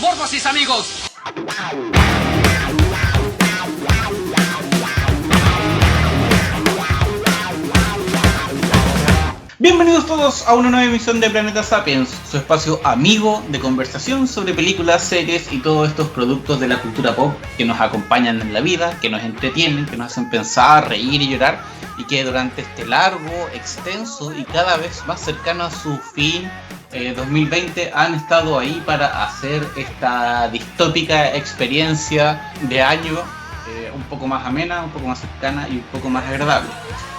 Morfosis, amigos. Bienvenidos todos a una nueva emisión de Planeta Sapiens, su espacio amigo de conversación sobre películas, series y todos estos productos de la cultura pop que nos acompañan en la vida, que nos entretienen, que nos hacen pensar, reír y llorar, y que durante este largo, extenso y cada vez más cercano a su fin 2020 han estado ahí para hacer esta distópica experiencia de año un poco más amena, un poco más cercana y un poco más agradable.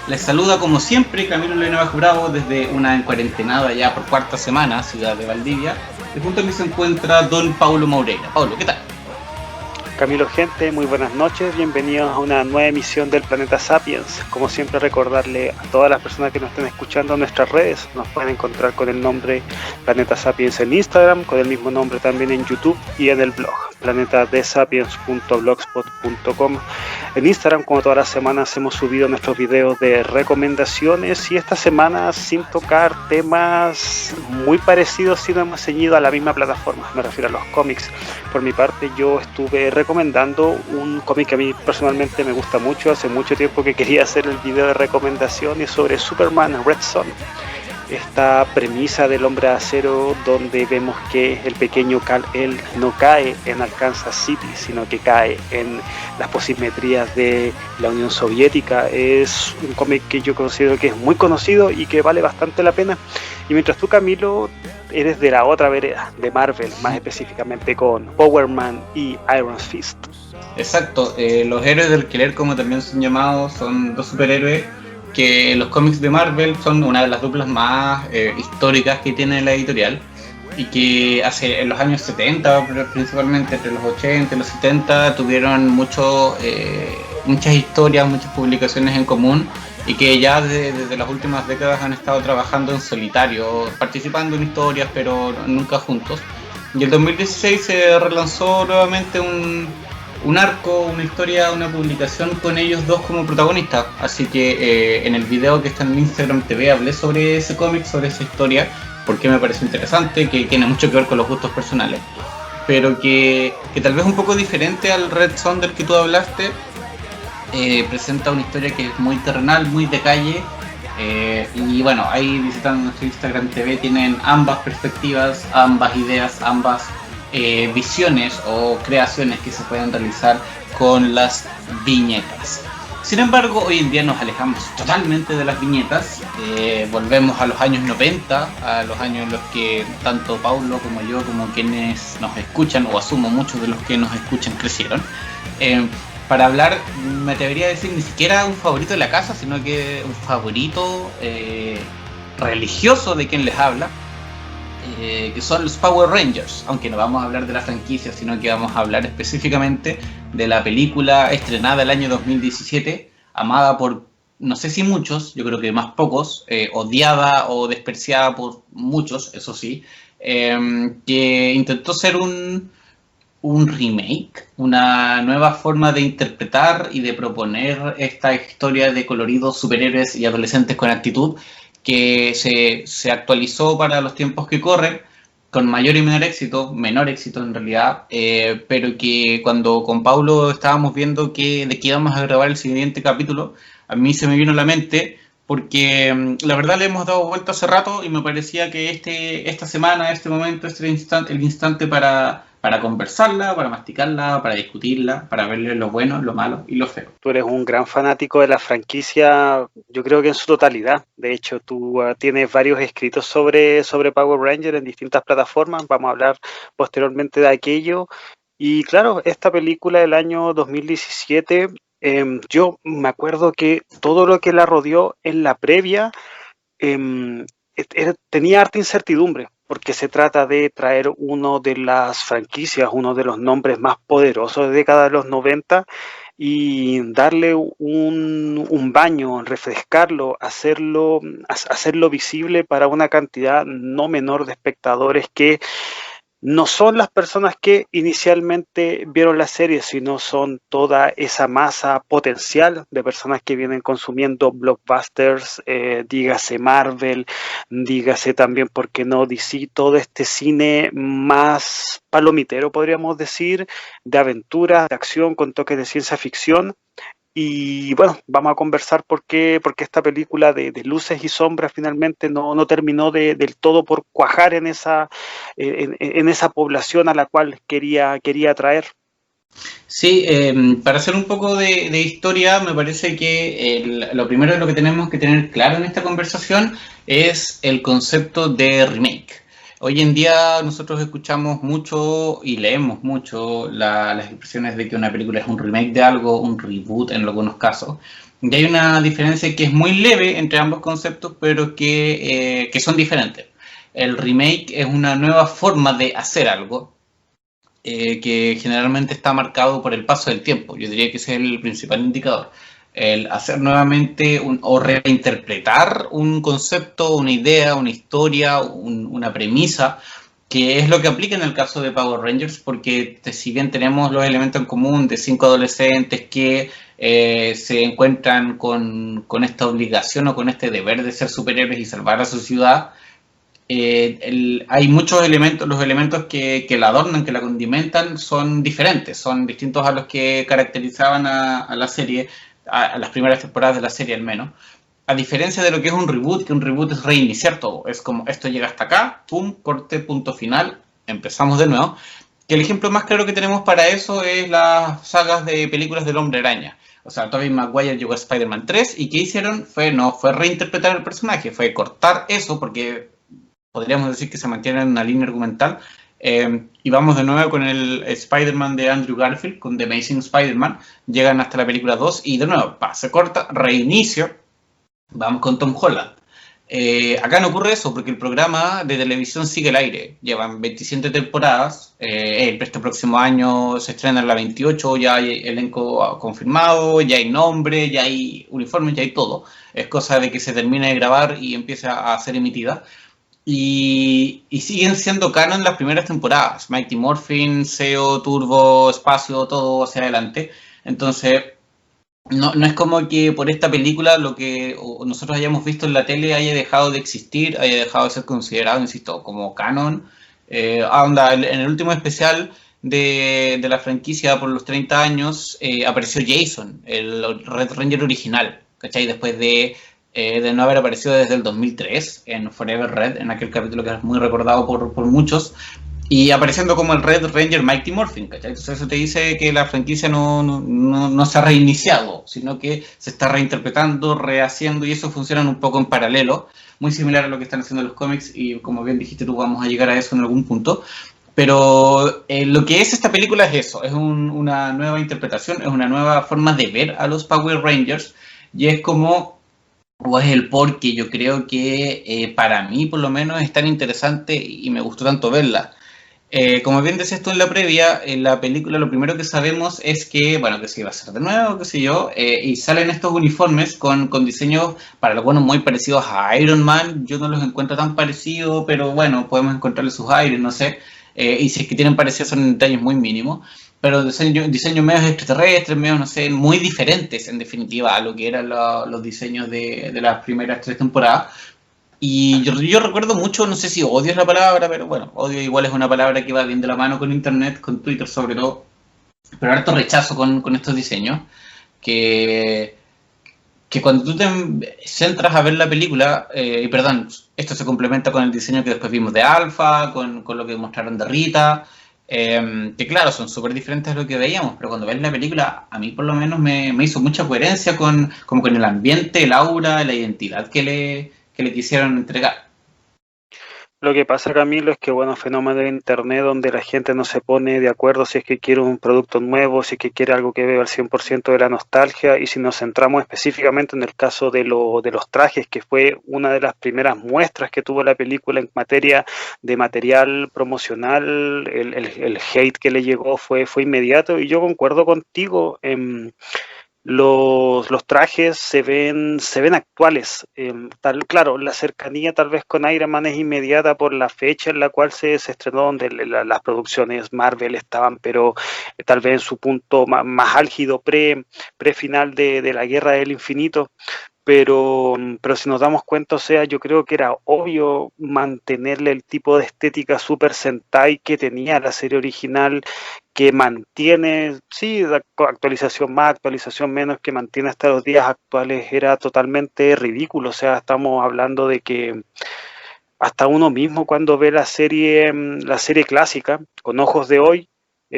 Les saluda como siempre Camilo Lena Bajo Bravo desde una encuarentenada ya por cuarta semana, ciudad de Valdivia. Y junto a mí se encuentra don Paulo Moureira. Paulo, ¿qué tal? Camilo, gente, muy buenas noches, bienvenidos a una nueva emisión del Planeta Sapiens. Como siempre, recordarle a todas las personas que nos estén escuchando en nuestras redes, nos pueden encontrar con el nombre Planeta Sapiens en Instagram, con el mismo nombre también en YouTube y en el blog planetadesapiens.blogspot.com. En Instagram, como todas las semanas, hemos subido nuestros videos de recomendaciones y esta semana, sin tocar temas muy parecidos, sí nos hemos ceñido a la misma plataforma, me refiero a los cómics. Por mi parte, yo estuve recomendando un cómic que a mí personalmente me gusta mucho, hace mucho tiempo que quería hacer el video de recomendaciones sobre Superman Red Son. Esta premisa del Hombre de Acero, donde vemos que el pequeño Kal-El no cae en Arkansas City, sino que cae en las posimetrías de la Unión Soviética. Es un cómic que yo considero que es muy conocido y que vale bastante la pena. Y mientras tú, Camilo, eres de la otra vereda, de Marvel, más específicamente con Power Man y Iron Fist. Exacto, los héroes del alquiler, como también son llamados, son dos superhéroes que los cómics de Marvel son una de las duplas más históricas que tiene la editorial y que en los años 70, principalmente entre los 80 y los 70, tuvieron muchas historias, muchas publicaciones en común y que ya desde las últimas décadas han estado trabajando en solitario, participando en historias pero nunca juntos. Y en 2016 se relanzó nuevamente un arco, una historia, una publicación con ellos dos como protagonistas. Así que en el video que está en Instagram TV hablé sobre ese cómic, sobre esa historia, porque me pareció interesante, que tiene mucho que ver con los gustos personales, pero que tal vez un poco diferente al Red Son del que tú hablaste. Presenta una historia que es muy terrenal, muy de calle, y bueno, ahí visitando nuestro Instagram TV tienen ambas perspectivas, ambas ideas, ambas visiones o creaciones que se pueden realizar con las viñetas. Sin embargo, hoy en día nos alejamos totalmente de las viñetas, volvemos a los años 90, a los años en los que tanto Paulo como yo, como quienes nos escuchan, o asumo muchos de los que nos escuchan, crecieron. Para hablar, me atrevería a decir, ni siquiera un favorito de la casa, sino que un favorito religioso de quien les habla, que son los Power Rangers, aunque no vamos a hablar de la franquicia, sino que vamos a hablar específicamente de la película estrenada el año 2017, amada por no sé si muchos, yo creo que más pocos, odiada o despreciada por muchos, eso sí, que intentó ser un remake, una nueva forma de interpretar y de proponer esta historia de coloridos superhéroes y adolescentes con actitud, que se actualizó para los tiempos que corren, con mayor y menor éxito en realidad, pero que cuando con Paulo estábamos viendo de qué íbamos a grabar el siguiente capítulo, a mí se me vino a la mente, porque la verdad le hemos dado vuelta hace rato y me parecía que esta semana, este momento, el instante para conversarla, para masticarla, para discutirla, para verle lo bueno, lo malo y lo feo. Tú eres un gran fanático de la franquicia, yo creo que en su totalidad. De hecho, tú tienes varios escritos sobre Power Ranger en distintas plataformas. Vamos a hablar posteriormente de aquello. Y claro, esta película del año 2017, yo me acuerdo que todo lo que la rodeó en la previa tenía harta incertidumbre, porque se trata de traer uno de las franquicias, uno de los nombres más poderosos de década de los 90 y darle un baño, refrescarlo, hacerlo visible para una cantidad no menor de espectadores que no son las personas que inicialmente vieron la serie, sino son toda esa masa potencial de personas que vienen consumiendo blockbusters, dígase Marvel, dígase también, ¿por qué no?, DC, todo este cine más palomitero, podríamos decir, de aventura, de acción, con toques de ciencia ficción. Y bueno, vamos a conversar por qué esta película de luces y sombras finalmente no terminó del todo por cuajar en esa población a la cual quería atraer. Sí, para hacer un poco de historia, me parece que lo primero de lo que tenemos que tener claro en esta conversación es el concepto de remake. Hoy en día nosotros escuchamos mucho y leemos mucho las expresiones de que una película es un remake de algo, un reboot en algunos casos. Y hay una diferencia que es muy leve entre ambos conceptos, pero que son diferentes. El remake es una nueva forma de hacer algo, que generalmente está marcado por el paso del tiempo. Yo diría que ese es el principal indicador. El hacer nuevamente o reinterpretar un concepto, una idea, una historia, una premisa, que es lo que aplica en el caso de Power Rangers, porque si bien tenemos los elementos en común de 5 adolescentes que se encuentran con esta obligación o con este deber de ser superhéroes y salvar a su ciudad, hay muchos elementos, los elementos que la adornan, que la condimentan, son diferentes, son distintos a los que caracterizaban a la serie, a las primeras temporadas de la serie al menos. A diferencia de lo que es un reboot, que un reboot es reiniciar todo, es como esto llega hasta acá, pum, corte, punto final, empezamos de nuevo. Que el ejemplo más claro que tenemos para eso es las sagas de películas del Hombre Araña. O sea, Tobey Maguire llegó a Spider-Man 3 y ¿qué hicieron? No fue reinterpretar el personaje, fue cortar eso porque podríamos decir que se mantiene en una línea argumental. Y vamos de nuevo con el Spider-Man de Andrew Garfield, con The Amazing Spider-Man. Llegan hasta la película 2 y de nuevo, se corta, reinicio, vamos con Tom Holland. Acá no ocurre eso porque el programa de televisión sigue el aire. Llevan 27 temporadas. Este próximo año se estrena la 28. Ya hay elenco confirmado, ya hay nombre, ya hay uniformes, ya hay todo. Es cosa de que se termine de grabar y empiece a ser emitida. Y siguen siendo canon las primeras temporadas. Mighty Morphin, SEO, Turbo, Espacio, todo hacia adelante. Entonces, no es como que por esta película lo que nosotros hayamos visto en la tele haya dejado de existir, haya dejado de ser considerado, insisto, como canon. Onda, en el último especial de la franquicia por los 30 años apareció Jason, el Red Ranger original, ¿cachai? Después de no haber aparecido desde el 2003 en Forever Red, en aquel capítulo que es muy recordado por muchos, y apareciendo como el Red Ranger Mighty Morphin, ¿cachai? Entonces eso te dice que la franquicia no se ha reiniciado, sino que se está reinterpretando, rehaciendo, y eso funciona un poco en paralelo, muy similar a lo que están haciendo los cómics, y como bien dijiste tú, vamos a llegar a eso en algún punto. Pero lo que es esta película es eso, es una nueva interpretación, es una nueva forma de ver a los Power Rangers, y es como o es el por qué yo creo que para mí por lo menos es tan interesante y me gustó tanto verla. Como bien decías tú en la previa, en la película lo primero que sabemos es que, bueno, que se iba a hacer de nuevo, qué sé yo, y salen estos uniformes con diseños para algunos muy parecidos a Iron Man. Yo no los encuentro tan parecidos, pero bueno, podemos encontrarle sus aires, no sé. Y si es que tienen parecidos son detalles muy mínimos, pero diseños medios extraterrestres, medios, no sé, muy diferentes en definitiva a lo que eran los diseños de las primeras 3 temporadas. Y yo recuerdo mucho, no sé si odio es la palabra, pero bueno, odio igual es una palabra que va bien de la mano con internet, con Twitter sobre todo, pero harto rechazo con estos diseños, que, que cuando tú te centras a ver la película, y perdón, esto se complementa con el diseño que después vimos de Alpha, con lo que mostraron de Rita, que claro, son súper diferentes a lo que veíamos, pero cuando ves la película, a mí por lo menos me hizo mucha coherencia como con el ambiente, el aura, la identidad que le quisieron entregar. Lo que pasa, Camilo, es que, bueno, fenómeno de internet donde la gente no se pone de acuerdo si es que quiere un producto nuevo, si es que quiere algo que vea al 100% de la nostalgia, y si nos centramos específicamente en el caso de los trajes, que fue una de las primeras muestras que tuvo la película en materia de material promocional, el hate que le llegó fue inmediato, y yo concuerdo contigo. los trajes se ven actuales. Claro, la cercanía tal vez con Iron Man es inmediata por la fecha en la cual se estrenó, donde las producciones Marvel estaban, pero tal vez en su punto más álgido, pre-final de la Guerra del Infinito. Pero si nos damos cuenta, o sea, yo creo que era obvio mantenerle el tipo de estética Super Sentai que tenía la serie original, que mantiene, sí, actualización más, actualización menos, que mantiene hasta los días actuales. Era totalmente ridículo. O sea, estamos hablando de que hasta uno mismo, cuando ve la serie clásica con ojos de hoy,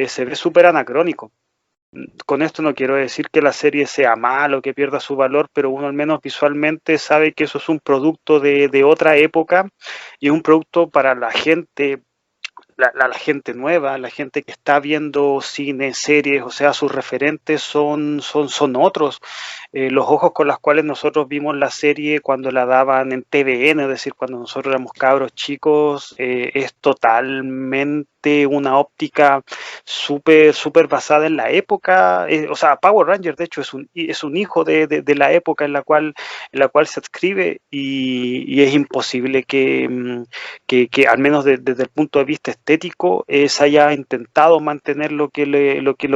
se ve súper anacrónico. Con esto no quiero decir que la serie sea mala o que pierda su valor, pero uno al menos visualmente sabe que eso es un producto de otra época, y es un producto para la gente, la gente nueva, la gente que está viendo cine, series. O sea, sus referentes son otros. Los ojos con los cuales nosotros vimos la serie cuando la daban en TVN, es decir, cuando nosotros éramos cabros chicos, es totalmente una óptica súper basada en la época. O sea, Power Rangers, de hecho, es un hijo de la época en la cual se adscribe, y es imposible que al menos desde el punto de vista estético, se haya intentado mantener lo que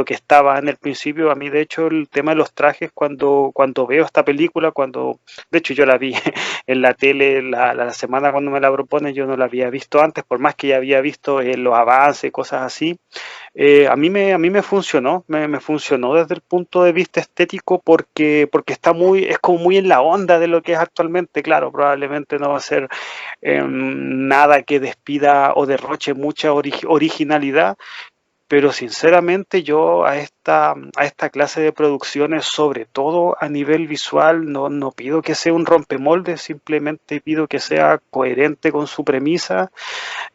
estaba en el principio. A mí, de hecho, el tema de los trajes, cuando veo esta película, de hecho yo la vi en la tele la semana cuando me la proponen, yo no la había visto antes, por más que ya había visto los avances, cosas así. A mí me funcionó, me funcionó desde el punto de vista estético, porque es como muy en la onda de lo que es actualmente. Claro, probablemente no va a ser nada que despida o derroche mucha originalidad, pero sinceramente yo a esta clase de producciones, sobre todo a nivel visual, no pido que sea un rompemoldes, simplemente pido que sea coherente con su premisa.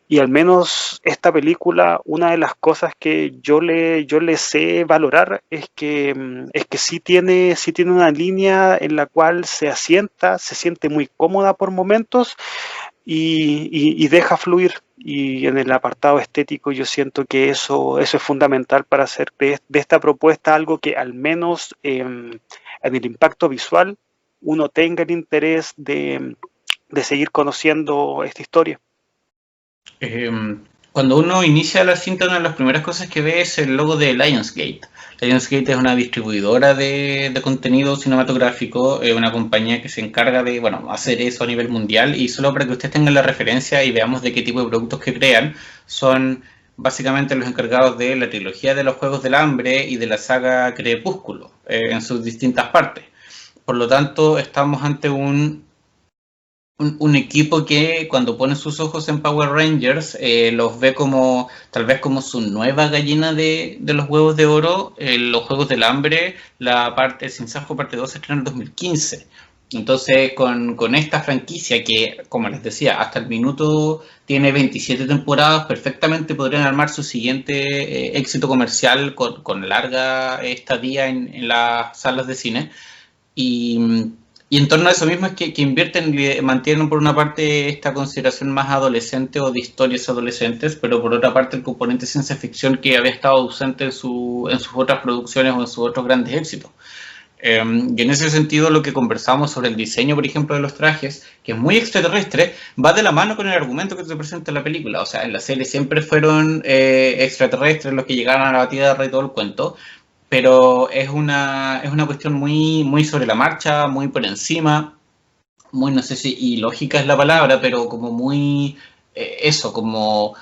Y al menos esta película, una de las cosas que yo le sé valorar es que sí tiene una línea en la cual se asienta, se siente muy cómoda por momentos, y deja fluir. Y en el apartado estético yo siento que eso es fundamental para hacer de esta propuesta algo que al menos en el impacto visual uno tenga el interés de seguir conociendo esta historia. Eh, Cuando uno inicia la cinta, una de las primeras cosas que ve es el logo de Lionsgate. Lionsgate es una distribuidora de contenido cinematográfico, una compañía que se encarga de, bueno, hacer eso a nivel mundial. Y solo para que ustedes tengan la referencia y veamos de qué tipo de productos que crean, son básicamente los encargados de la trilogía de los Juegos del Hambre y de la saga Crepúsculo, en sus distintas partes. Por lo tanto, estamos ante un equipo que cuando pone sus ojos en Power Rangers, los ve como tal vez como su nueva gallina de los huevos de oro. Los Juegos del Hambre, la parte Sin Sajo parte 2 se estrenó en 2015. Entonces, con esta franquicia que, como les decía, hasta el minuto tiene 27 temporadas, perfectamente podrían armar su siguiente éxito comercial con larga estadía en las salas de cine. Y, y en torno a eso mismo es que invierten, mantienen por una parte esta consideración más adolescente o de historias adolescentes, pero por otra parte el componente ciencia ficción que había estado ausente en sus otras producciones o en sus otros grandes éxitos. Y en ese sentido lo que conversamos sobre el diseño, por ejemplo, de los trajes, que es muy extraterrestre, va de la mano con el argumento que se presenta en la película. O sea, en la serie siempre fueron extraterrestres los que llegaron a la Tierra y todo el cuento, pero es una cuestión muy sobre la marcha, muy por encima, muy, no sé si ilógica es la palabra, pero como muy eso, como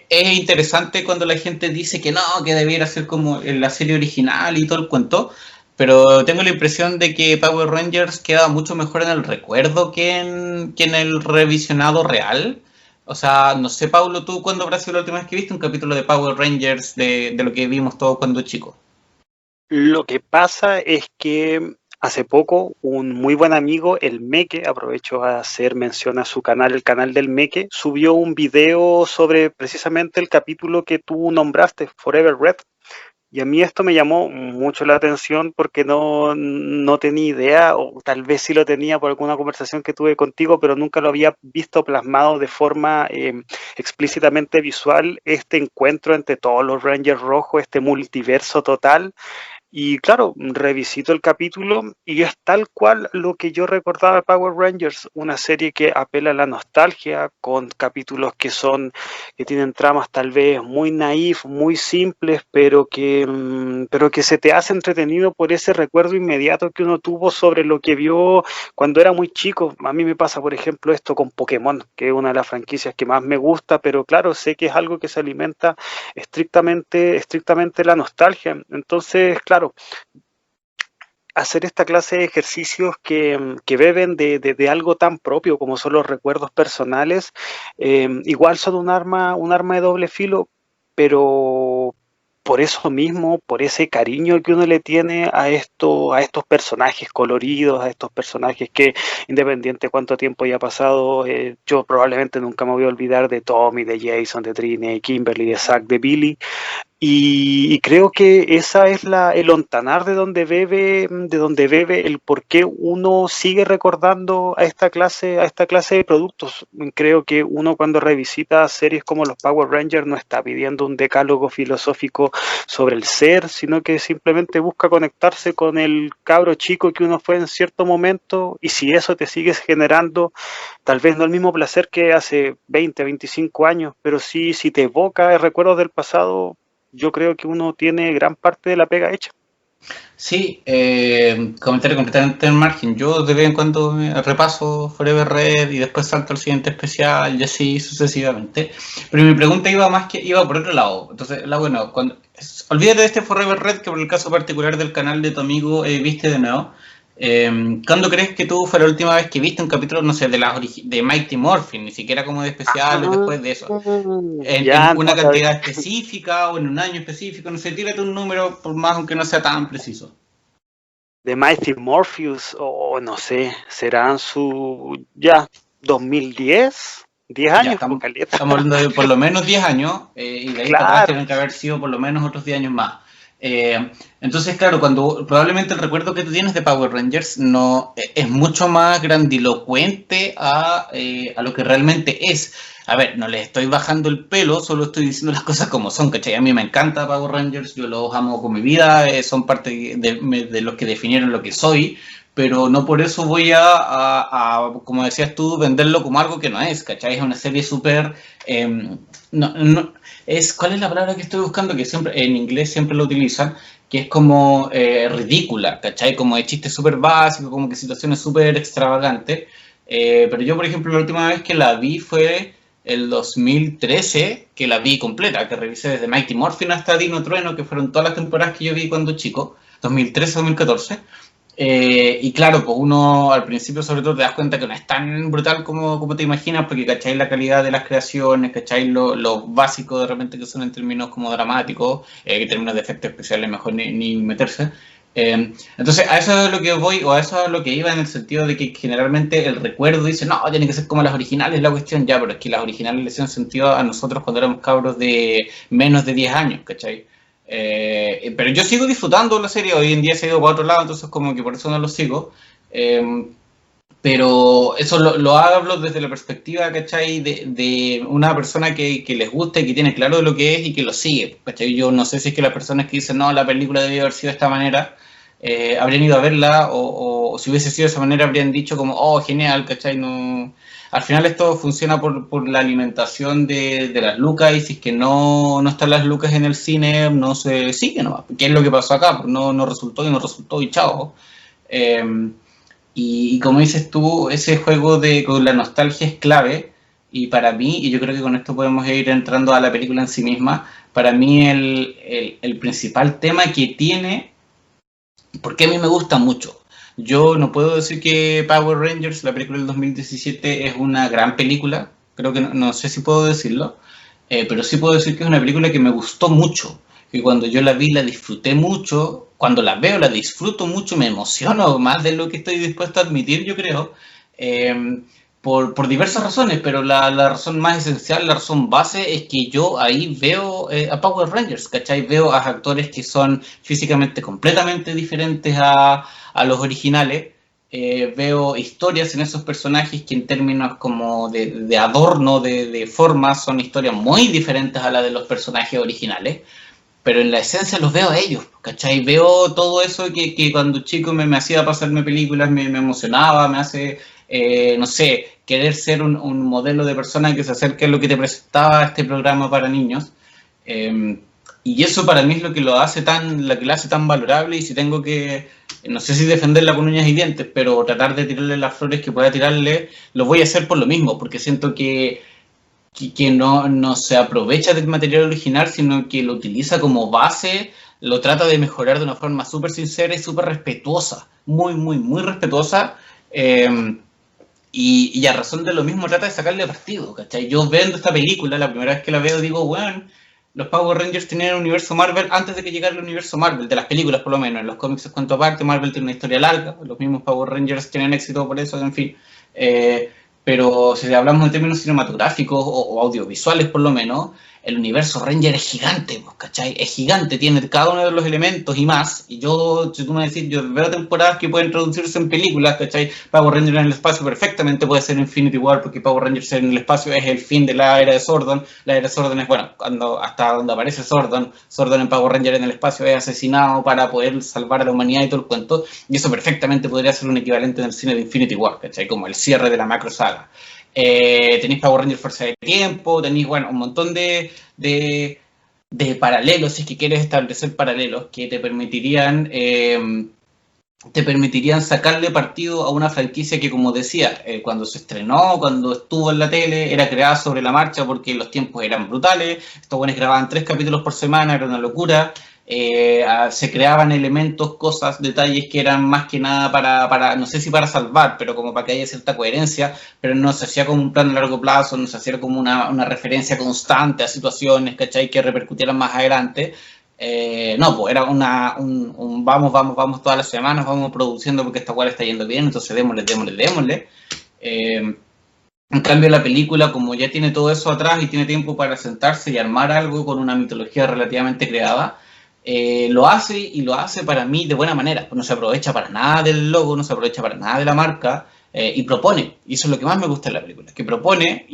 es interesante cuando la gente dice que no, que debiera ser como en la serie original y todo el cuento, pero tengo la impresión de que Power Rangers queda mucho mejor en el recuerdo que en el revisionado real. O sea, no sé, Paulo, tú cuándo habrá sido la última vez que viste un capítulo de Power Rangers de lo que vimos todos cuando chicos. Lo que pasa es que hace poco un muy buen amigo, el Meque, aprovecho a hacer mención a su canal, el canal del Meque, subió un video sobre precisamente el capítulo que tú nombraste, Forever Red. Y a mí esto me llamó mucho la atención porque no tenía idea, o tal vez sí lo tenía por alguna conversación que tuve contigo, pero nunca lo había visto plasmado de forma explícitamente visual, este encuentro entre todos los Rangers rojos, este multiverso total. Y claro, revisito el capítulo y es tal cual lo que yo recordaba de Power Rangers, una serie que apela a la nostalgia, con capítulos que tienen tramas tal vez muy naif, muy simples, pero que se te hace entretenido por ese recuerdo inmediato que uno tuvo sobre lo que vio cuando era muy chico. A mí me pasa, por ejemplo, esto con Pokémon, que es una de las franquicias que más me gusta, pero claro, sé que es algo que se alimenta estrictamente la nostalgia. Entonces, claro, hacer esta clase de ejercicios que beben de algo tan propio como son los recuerdos personales, igual son un arma de doble filo, pero por eso mismo, por ese cariño que uno le tiene a estos personajes coloridos, a estos personajes que, independiente de cuánto tiempo haya pasado, yo probablemente nunca me voy a olvidar de Tommy, de Jason, de Trini, de Kimberly, de Zack, de Billy, y creo que esa es el ontanar de donde bebe el por qué uno sigue recordando a esta clase de productos. Creo que uno cuando revisita series como los Power Rangers no está pidiendo un decálogo filosófico sobre el ser, sino que simplemente busca conectarse con el cabro chico que uno fue en cierto momento, y si eso te sigues generando, tal vez no el mismo placer que hace 20, 25 años, pero sí, si te evoca recuerdos del pasado, yo creo que uno tiene gran parte de la pega hecha. Sí, comentario completamente en margen. Yo de vez en cuando repaso Forever Red y después salto al siguiente especial y así sucesivamente. Pero mi pregunta iba por otro lado. Entonces, bueno, olvídate de este Forever Red que por el caso particular del canal de tu amigo viste de nuevo. ¿Cuándo crees que tú fue la última vez que viste un capítulo, no sé, de Mighty Morphin, ni siquiera como de especiales Ah, después de eso? En ya una no, cantidad específica o en un año específico, no sé, tírate un número por más aunque no sea tan preciso. de Mighty Morpheus, o no sé, serán ya 2010, 10 Ya, años, pues estamos, caleta. estamos hablando de por lo menos 10 años, y de ahí para atrás Claro, tienen que haber sido por lo menos otros 10 años más. Entonces, claro, cuando probablemente el recuerdo que tú tienes de Power Rangers no es mucho más grandilocuente a lo que realmente es. A ver, no les estoy bajando el pelo, solo estoy diciendo las cosas como son, ¿cachai? A mí me encanta Power Rangers, yo los amo con mi vida, son parte de los que definieron lo que soy, pero no por eso voy como decías tú, venderlo como algo que no es, ¿cachai? Es una serie súper... ¿cuál es la palabra que estoy buscando? Que siempre en inglés siempre lo utilizan, que es como ridícula, ¿cachai? Como de chiste súper básico, como que situaciones súper extravagantes. Pero yo, por ejemplo, la última vez que la vi fue el 2013, que la vi completa, que revisé desde Mighty Morphin hasta Dino Trueno, que fueron todas las temporadas que yo vi cuando chico, 2013-2014. Y claro, pues uno al principio sobre todo te das cuenta que no es tan brutal como te imaginas, porque cacháis la calidad de las creaciones, cacháis lo básico de repente que son en términos como dramáticos, que en términos de efectos especiales mejor ni meterse. Entonces a eso es lo que voy, o a eso es lo que iba en el sentido de que generalmente el recuerdo dice, no, tiene que ser como las originales, la cuestión ya, pero es que las originales le hacían sentido a nosotros cuando éramos cabros de menos de 10 años, ¿cachai? Pero yo sigo disfrutando la serie, hoy en día se ha ido para otro lado, entonces como que por eso no lo sigo. Eh, pero eso lo hablo desde la perspectiva, ¿cachai? De una persona que les gusta y que tiene claro de lo que es y que lo sigue, ¿cachai? Yo no sé si es que las personas que dicen, no, la película debió haber sido de esta manera, habrían ido a verla o si hubiese sido de esa manera habrían dicho como, oh, genial, ¿cachai? No... Al final esto funciona por la alimentación de las lucas y si es que no están las lucas en el cine, no se sigue nomás. ¿Qué es lo que pasó acá? Pues no resultó y no resultó y chao. Eh, y como dices tú, ese juego con la nostalgia es clave. Y para mí, y yo creo que con esto podemos ir entrando a la película en sí misma, para mí el principal tema que tiene, porque a mí me gusta mucho. Yo no puedo decir que Power Rangers, la película del 2017, es una gran película. Creo que no sé si puedo decirlo. Pero sí puedo decir que es una película que me gustó mucho. Que cuando yo la vi la disfruté mucho. Cuando la veo la disfruto mucho, me emociono más de lo que estoy dispuesto a admitir, yo creo. Eh, por diversas razones, pero la razón más esencial, la razón base, es que yo ahí veo a Power Rangers, ¿cachai? Veo a actores que son físicamente completamente diferentes a los originales. Veo historias en esos personajes que en términos como de adorno, de forma, son historias muy diferentes a las de los personajes originales. pero en la esencia los veo a ellos, ¿cachai? Veo todo eso que cuando chico me hacía pasarme películas, me emocionaba, me hace, no sé, querer ser un modelo de persona que se acerque a lo que te presentaba este programa para niños. Eh, y eso para mí es lo que lo hace tan valorable, y si tengo que, no sé si defenderla con uñas y dientes, pero tratar de tirarle las flores que pueda tirarle, lo voy a hacer por lo mismo, porque siento que no se aprovecha del material original, sino que lo utiliza como base, lo trata de mejorar de una forma súper sincera y súper respetuosa, muy, muy, muy respetuosa. eh, y a razón de lo mismo trata de sacarle partido, ¿cachai? Yo viendo esta película, la primera vez que la veo, digo, bueno, los Power Rangers tenían el universo Marvel antes de que llegara el universo Marvel, de las películas por lo menos. En los cómics es cuento aparte, Marvel tiene una historia larga, los mismos Power Rangers tienen éxito por eso, en fin. Eh, pero si hablamos de términos cinematográficos o audiovisuales por lo menos, el universo Ranger es gigante, pues, ¿cachai? Es gigante, tiene cada uno de los elementos y más. Y yo, si tú me decís, yo veo temporadas que pueden traducirse en películas, ¿cachai? Power Rangers en el espacio perfectamente puede ser Infinity War, porque Power Rangers en el espacio es el fin de la era de Zordon. La era de Zordon es, bueno, hasta donde aparece Zordon. Zordon en Power Ranger en el espacio es asesinado para poder salvar a la humanidad y todo el cuento. Y eso perfectamente podría ser un equivalente en el cine de Infinity War, ¿cachai? Como el cierre de la macro saga. Tenéis Power Rangers Fuerza de Tiempo, tenéis, bueno, un montón de paralelos, si es que quieres establecer paralelos que te permitirían sacarle partido a una franquicia que, como decía, cuando se estrenó, cuando estuvo en la tele, era creada sobre la marcha porque los tiempos eran brutales. Estos buenos grababan 3 capítulos por semana, era una locura. Se creaban elementos, cosas, detalles que eran más que nada para, no sé si para salvar, pero como para que haya cierta coherencia, pero no se hacía como un plan a largo plazo, no se hacía como una referencia constante a situaciones, ¿cachai? Que repercutieran más adelante. No, pues era un vamos todas las semanas, vamos produciendo porque esta cual está yendo bien, entonces démosle. En cambio, la película, como ya tiene todo eso atrás y tiene tiempo para sentarse y armar algo con una mitología relativamente creada, lo hace, y lo hace para mí de buena manera. No se aprovecha para nada del logo, no se aprovecha para nada de la marca, y propone. Y eso es lo que más me gusta de la película, que propone,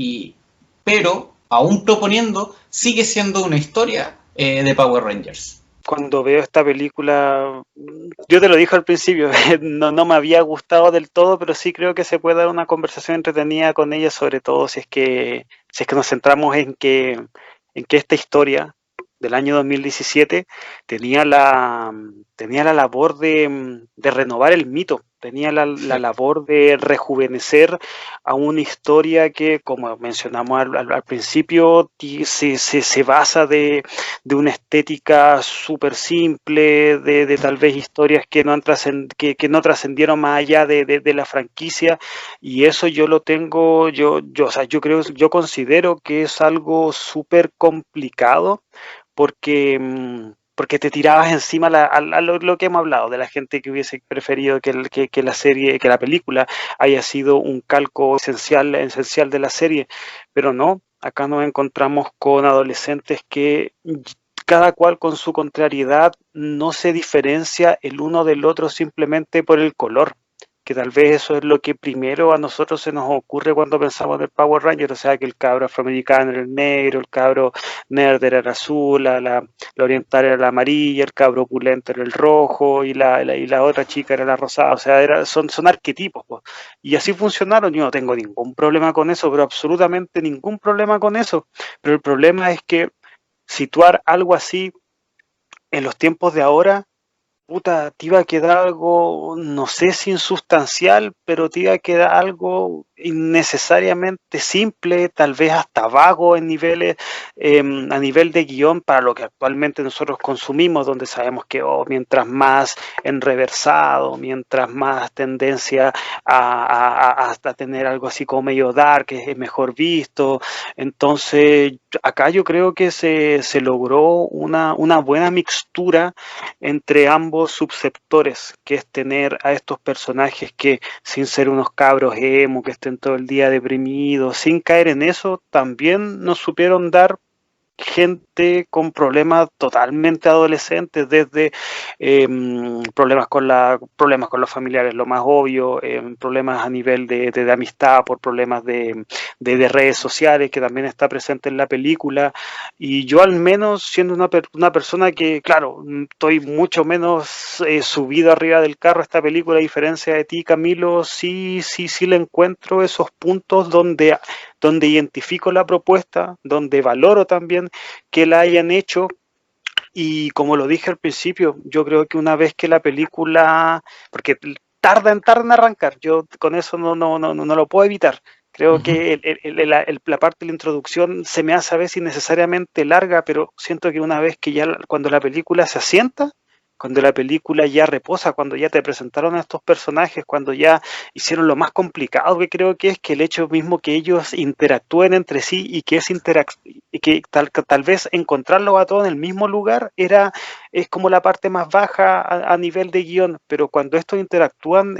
pero aún proponiendo, sigue siendo una historia de Power Rangers. Cuando veo esta película, yo te lo dije al principio, no me había gustado del todo, pero sí creo que se puede dar una conversación entretenida con ella, sobre todo si es que nos centramos en que esta historia del año 2017 tenía la labor de renovar el mito, tenía la Sí. labor de rejuvenecer a una historia que, como mencionamos al principio, se basa de una estética súper simple, de tal vez historias que no trascendieron más allá de la franquicia, y eso yo lo tengo, o sea, yo considero que es algo súper complicado porque te tirabas encima a lo que hemos hablado, de la gente que hubiese preferido que la serie, que la película haya sido un calco esencial de la serie, pero no, acá nos encontramos con adolescentes que cada cual con su contrariedad no se diferencia el uno del otro simplemente por el color, que tal vez eso es lo que primero a nosotros se nos ocurre cuando pensamos en el Power Ranger, o sea que el cabro afroamericano era el negro, el cabro nerd era el azul, la oriental era la amarilla, el cabro opulento era el rojo y la otra chica era la rosada, o sea, son arquetipos, pues. Y así funcionaron, yo no tengo ningún problema con eso, pero absolutamente ningún problema con eso, pero el problema es que situar algo así en los tiempos de ahora, puta, te iba a quedar algo, no sé si insustancial, pero te iba a quedar algo innecesariamente simple, tal vez hasta vago en niveles, a nivel de guión para lo que actualmente nosotros consumimos, donde sabemos que mientras más enreversado, mientras más tendencia hasta tener algo así como medio dark, que es mejor visto. Entonces, acá yo creo que se logró una buena mixtura entre ambos subsectores, que es tener a estos personajes que, sin ser unos cabros que estén todo el día deprimidos, sin caer en eso, también nos supieron dar gente con problemas totalmente adolescentes, desde problemas con los familiares, lo más obvio, problemas a nivel de amistad, por problemas de redes sociales, que también está presente en la película. Y yo, al menos, siendo una persona que, claro, estoy mucho menos subido arriba del carro a esta película, a diferencia de ti, Camilo, sí le encuentro esos puntos donde identifico la propuesta, donde valoro también que la hayan hecho. Y como lo dije al principio, yo creo que una vez que la película, porque tarda en arrancar, yo con eso no lo puedo evitar. Creo Ujú. que la parte de la introducción se me hace a veces innecesariamente larga, pero siento que una vez que ya, cuando la película se asienta, cuando la película ya reposa, cuando ya te presentaron a estos personajes, cuando ya hicieron lo más complicado, que creo que es que el hecho mismo que ellos interactúen entre sí, y que y que tal vez encontrarlo a todos en el mismo lugar es como la parte más baja a nivel de guión, pero cuando estos interactúan,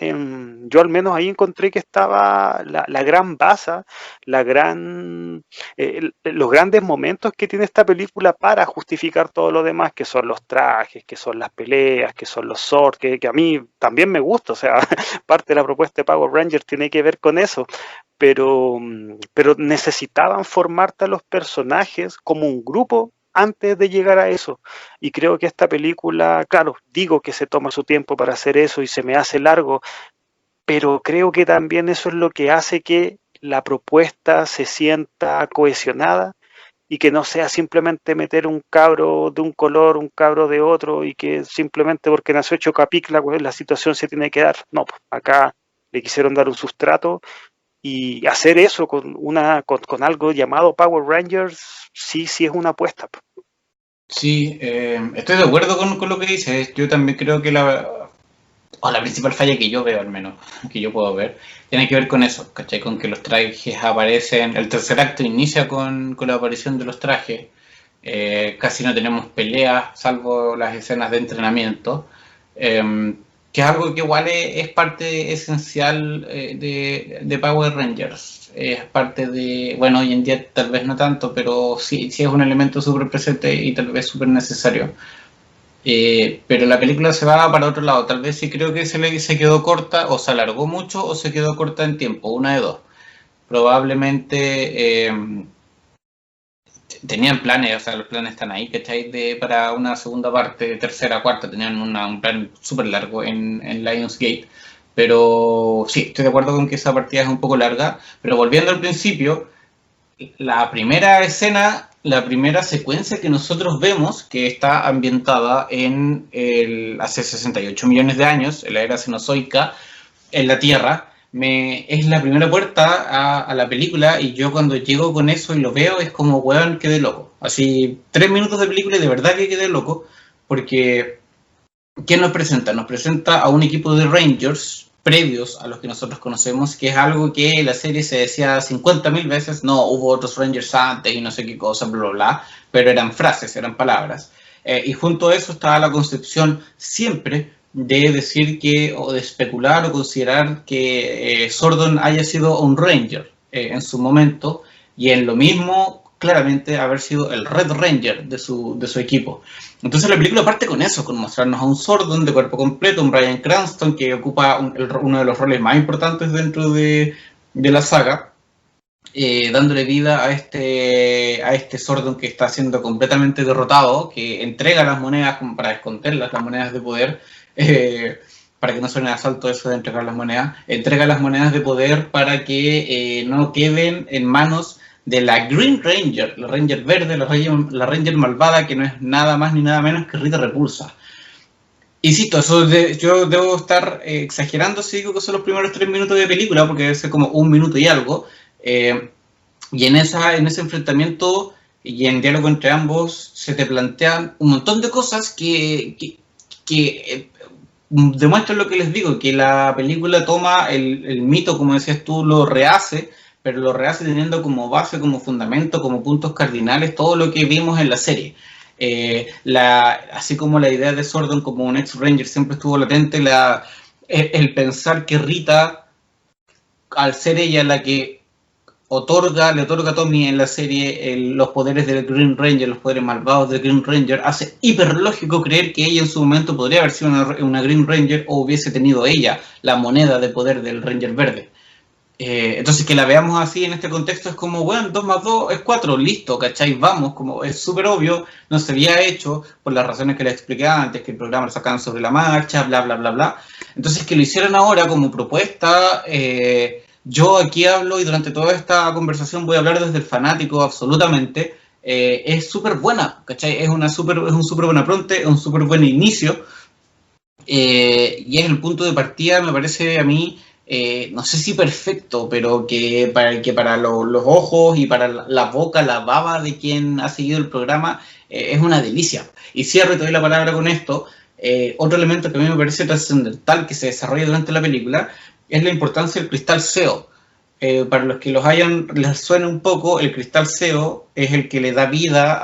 yo al menos ahí encontré que estaba la gran base, los grandes momentos que tiene esta película para justificar todo lo demás, que son los trajes, que son las peleas, que son los swords, que a mí también me gusta. O sea, parte de la propuesta de Power Rangers tiene que ver con eso, pero necesitaban formarte a los personajes como un grupo antes de llegar a eso. Y creo que esta película, claro, digo que se toma su tiempo para hacer eso y se me hace largo, pero creo que también eso es lo que hace que la propuesta se sienta cohesionada, y que no sea simplemente meter un cabro de un color, un cabro de otro, y que simplemente porque nació Chocapic la situación se tiene que dar. No, pues acá le quisieron dar un sustrato, y hacer eso con algo llamado Power Rangers, sí es una apuesta. Sí, estoy de acuerdo con lo que dices. Yo también creo que la principal falla que yo veo, al menos, que yo puedo ver, tiene que ver con eso, ¿cachai? Con que los trajes aparecen, el tercer acto inicia con la aparición de los trajes. Casi no tenemos peleas, salvo las escenas de entrenamiento, eh, que es algo que igual es parte esencial de Power Rangers. Es parte de, bueno, hoy en día tal vez no tanto, pero sí es un elemento súper presente y tal vez súper necesario. Pero la película se va para otro lado. Tal vez sí creo que se quedó corta, o se alargó mucho, o se quedó corta en tiempo, una de dos. Probablemente tenían planes, o sea, los planes están ahí, ¿cachai? Para una segunda parte, tercera, cuarta, tenían un plan súper largo en Lionsgate. Pero sí, estoy de acuerdo con que esa partida es un poco larga. Pero volviendo al principio, la primera escena, la primera secuencia que nosotros vemos, que está ambientada hace 68 millones de años, en la era cenozoica, en la Tierra, es la primera puerta a la película, y yo cuando llego con eso y lo veo es como, weón, quedé loco. Así, 3 minutos de película y de verdad que quedé loco, porque ¿qué nos presenta? Nos presenta a un equipo de Rangers previos a los que nosotros conocemos, que es algo que en la serie se decía 50.000 veces, no, hubo otros Rangers antes y no sé qué cosa, bla, bla, bla, pero eran frases, eran palabras. Y junto a eso estaba la concepción siempre de decir que, o de especular o considerar que Zordon haya sido un Ranger en su momento, y en lo mismo claramente haber sido el Red Ranger de su equipo. Entonces la película parte con eso, con mostrarnos a un Zordon de cuerpo completo, un Bryan Cranston que ocupa uno de los roles más importantes dentro de la saga, dándole vida a este Zordon que está siendo completamente derrotado, que entrega las monedas como para esconderlas, las monedas de poder, para que no suene asalto eso de entregar las monedas, entrega las monedas de poder para que no queden en manos de la Green Ranger, la Ranger verde, la Ranger malvada, que no es nada más ni nada menos que Rita Repulsa. Insisto, yo debo estar exagerando si digo que son los primeros 3 minutos de película, porque debe ser como 1 minuto y algo. Y en ese enfrentamiento y en diálogo entre ambos se te plantean un montón de cosas que demuestran lo que les digo, que la película toma el mito, como decías tú, lo rehace, pero lo rehace teniendo como base, como fundamento, como puntos cardinales todo lo que vimos en la serie. Así como la idea de Zordon como un ex-Ranger siempre estuvo latente, el pensar que Rita, al ser ella la que le otorga a Tommy en la serie los poderes del Green Ranger, los poderes malvados del Green Ranger, hace hiper lógico creer que ella en su momento podría haber sido una Green Ranger o hubiese tenido ella la moneda de poder del Ranger verde. Entonces que la veamos así en este contexto es como, bueno, 2 más 2 es 4, listo, ¿cachai? Vamos, como es súper obvio, no se había hecho por las razones que les expliqué antes, que el programa lo sacaban sobre la marcha, bla, bla, bla, bla. Entonces que lo hicieran ahora como propuesta, yo aquí hablo y durante toda esta conversación voy a hablar desde el fanático absolutamente, es súper buena, ¿cachai? Es un súper buen apronte, es un súper buen inicio, y es el punto de partida, me parece a mí, no sé si perfecto, pero que para los ojos y para la boca, la baba de quien ha seguido el programa, es una delicia. Y cierro y te doy la palabra con esto. Otro elemento que a mí me parece trascendental que se desarrolla durante la película es la importancia del cristal SEO. Para los que les suene un poco, el cristal SEO es el que le da vida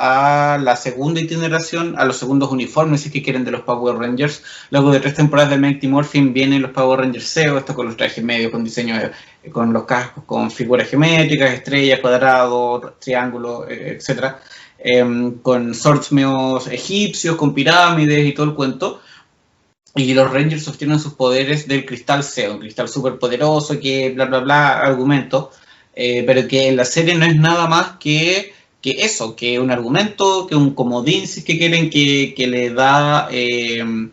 a la segunda itineración, a los segundos uniformes, si es que quieren, de los Power Rangers. Luego de 3 temporadas de Mighty Morphin vienen los Power Rangers SEO, esto con los trajes medios, con diseño, con los cascos, con figuras geométricas, estrellas, cuadrados, triángulos, etc. Con swords medios egipcios, con pirámides y todo el cuento. Y los Rangers obtienen sus poderes del cristal SEO, un cristal súper poderoso que bla bla bla, argumento, pero que en la serie no es nada más que eso, que un argumento, que un comodín, si es que quieren, que le da el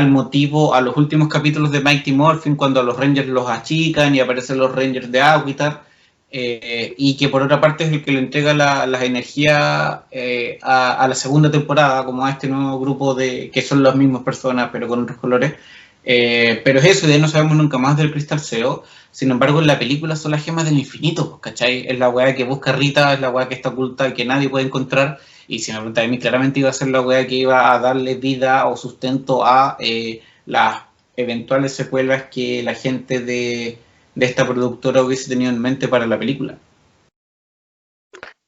motivo a los últimos capítulos de Mighty Morphin, cuando a los Rangers los achican y aparecen los Rangers de Aguitar, y que por otra parte es el que le entrega las energías a la segunda temporada, como a este nuevo grupo que son las mismas personas pero con otros colores. Pero es eso, y de ahí no sabemos nunca más del cristal SEO. Sin embargo, en la película son las gemas del infinito, ¿cachai? Es la weá que busca Rita, es la weá que está oculta y que nadie puede encontrar. Y si me preguntan a mí, claramente iba a ser la weá que iba a darle vida o sustento a las eventuales secuelas que la gente de esta productora hubiese tenido en mente para la película.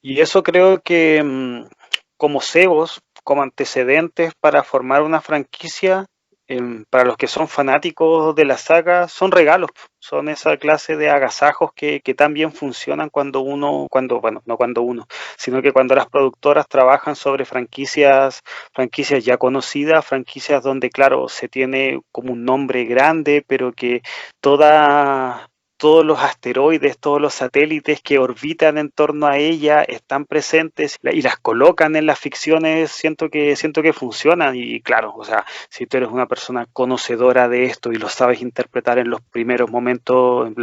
Y eso creo que como cebos, como antecedentes para formar una franquicia, para los que son fanáticos de la saga, son regalos, son esa clase de agasajos que también funcionan bueno, no cuando uno, sino que cuando las productoras trabajan sobre franquicias ya conocidas, franquicias donde, claro, se tiene como un nombre grande, pero que todos los asteroides, todos los satélites que orbitan en torno a ella están presentes y las colocan en las ficciones, siento que funcionan. Y claro, o sea, si tú eres una persona conocedora de esto y lo sabes interpretar en los primeros momentos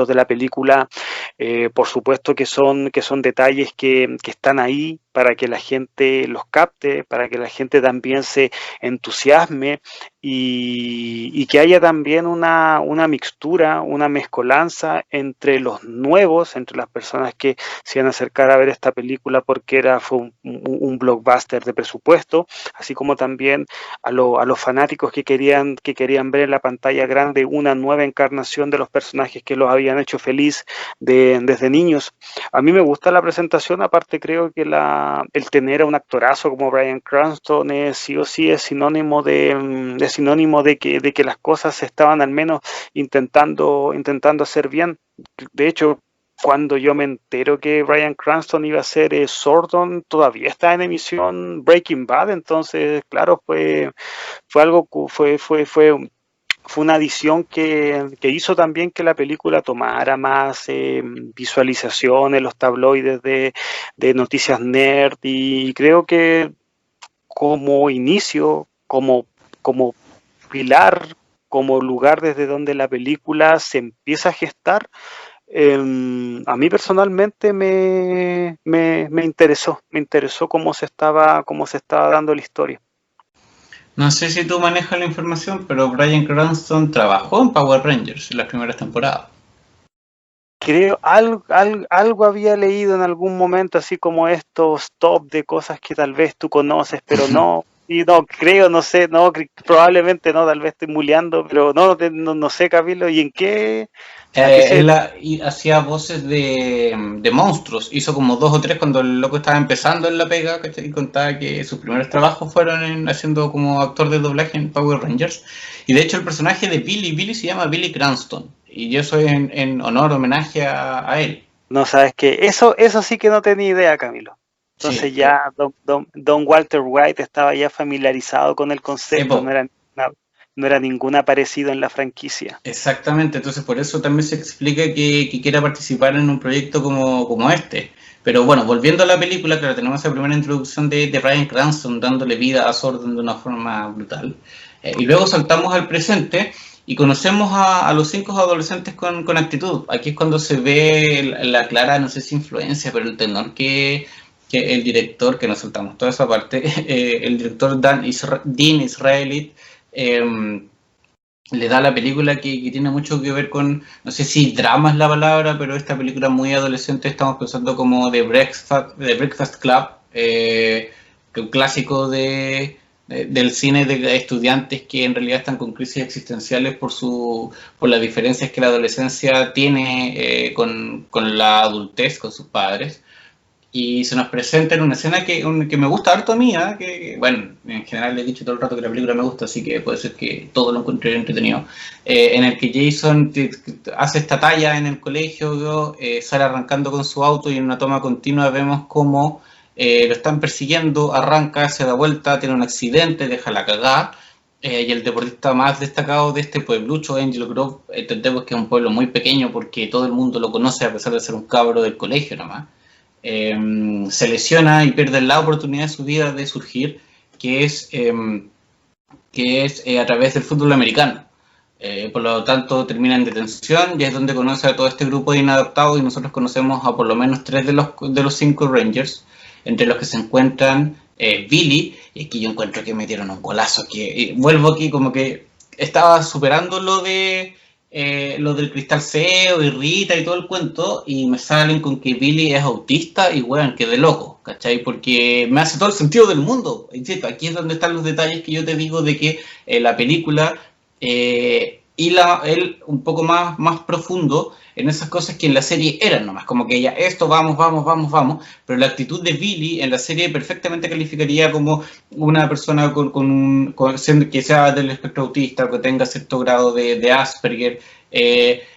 de la película, por supuesto que son detalles que están ahí para que la gente los capte, para que la gente también se entusiasme y que haya también una mixtura, una mezcolanza entre los nuevos, entre las personas que se iban a acercar a ver esta película porque fue un blockbuster de presupuesto, así como también a los fanáticos que querían ver en la pantalla grande una nueva encarnación de los personajes que los habían hecho feliz desde niños. A mí me gusta la presentación, aparte creo que el tener a un actorazo como Bryan Cranston sí o sí es sinónimo de que las cosas se estaban al menos intentando hacer bien. De hecho, cuando yo me entero que Bryan Cranston iba a ser Zordon, todavía está en emisión Breaking Bad, entonces claro, fue una adición que hizo también que la película tomara más visualización en los tabloides de noticias nerd, y creo que como inicio, como pilar, como lugar desde donde la película se empieza a gestar, a mí personalmente me interesó cómo se estaba dando la historia. No sé si tú manejas la información, pero Bryan Cranston trabajó en Power Rangers en las primeras temporadas. Creo, algo había leído en algún momento, así como estos top de cosas que tal vez tú conoces, pero no, y no creo, no sé, no, probablemente no, tal vez estoy muleando, pero no sé, Camilo, ¿y en qué? Él hacía voces de monstruos, hizo como 2 o 3 cuando el loco estaba empezando en la pega, ¿cachai? Y contaba que sus primeros trabajos fueron haciendo como actor de doblaje en Power Rangers. Y de hecho el personaje de Billy se llama Billy Cranston. y eso es en honor, homenaje a él. No sabes que eso sí que no tenía idea, Camilo. Entonces Sí, ya don Walter White estaba ya familiarizado con el sí, concepto, po. no era ningún aparecido en la franquicia. Exactamente, entonces por eso también se explica que quiera participar en un proyecto como este. Pero bueno, volviendo a la película, claro, tenemos esa primera introducción de Bryan Cranston dándole vida a Zordon de una forma brutal. Y luego saltamos al presente y conocemos a los cinco adolescentes con actitud. Aquí es cuando se ve la clara, no sé si influencia, pero el tenor que el director, que nos saltamos toda esa parte, el director Dean Israeli, eh, le da a la película que tiene mucho que ver con, no sé si drama es la palabra, pero esta película muy adolescente estamos pensando como The Breakfast Club, que un clásico del cine de estudiantes que en realidad están con crisis existenciales por las diferencias que la adolescencia tiene con la adultez, con sus padres. Y se nos presenta en una escena que me gusta harto a mí, ¿eh? Bueno, en general le he dicho todo el rato que la película me gusta, así que puede ser que todo lo encuentre entretenido, en el que Jason hace esta talla en el colegio, sale arrancando con su auto y en una toma continua vemos cómo lo están persiguiendo, arranca, se da vuelta, tiene un accidente, deja la cagada, y el deportista más destacado de este pueblucho, Angel Grove, entendemos que es un pueblo muy pequeño porque todo el mundo lo conoce a pesar de ser un cabro del colegio nomás, se lesiona y pierde la oportunidad de su vida de surgir, que es, a través del fútbol americano. Por lo tanto, termina en detención y es donde conoce a todo este grupo de inadaptados y nosotros conocemos a por lo menos tres de los cinco Rangers, entre los que se encuentran Billy, y aquí yo encuentro que metieron un golazo, que vuelvo aquí como que estaba superando lo del cristal CEO y Rita y todo el cuento, y me salen con que Billy es autista y weón, que de loco, ¿cachai? Porque me hace todo el sentido del mundo. Insisto, aquí es donde están los detalles que yo te digo de que la película él un poco más profundo en esas cosas que en la serie eran nomás, como que ya esto, vamos, vamos, vamos, vamos, pero la actitud de Billy en la serie perfectamente calificaría como una persona que sea del espectro autista, que tenga cierto grado de Asperger,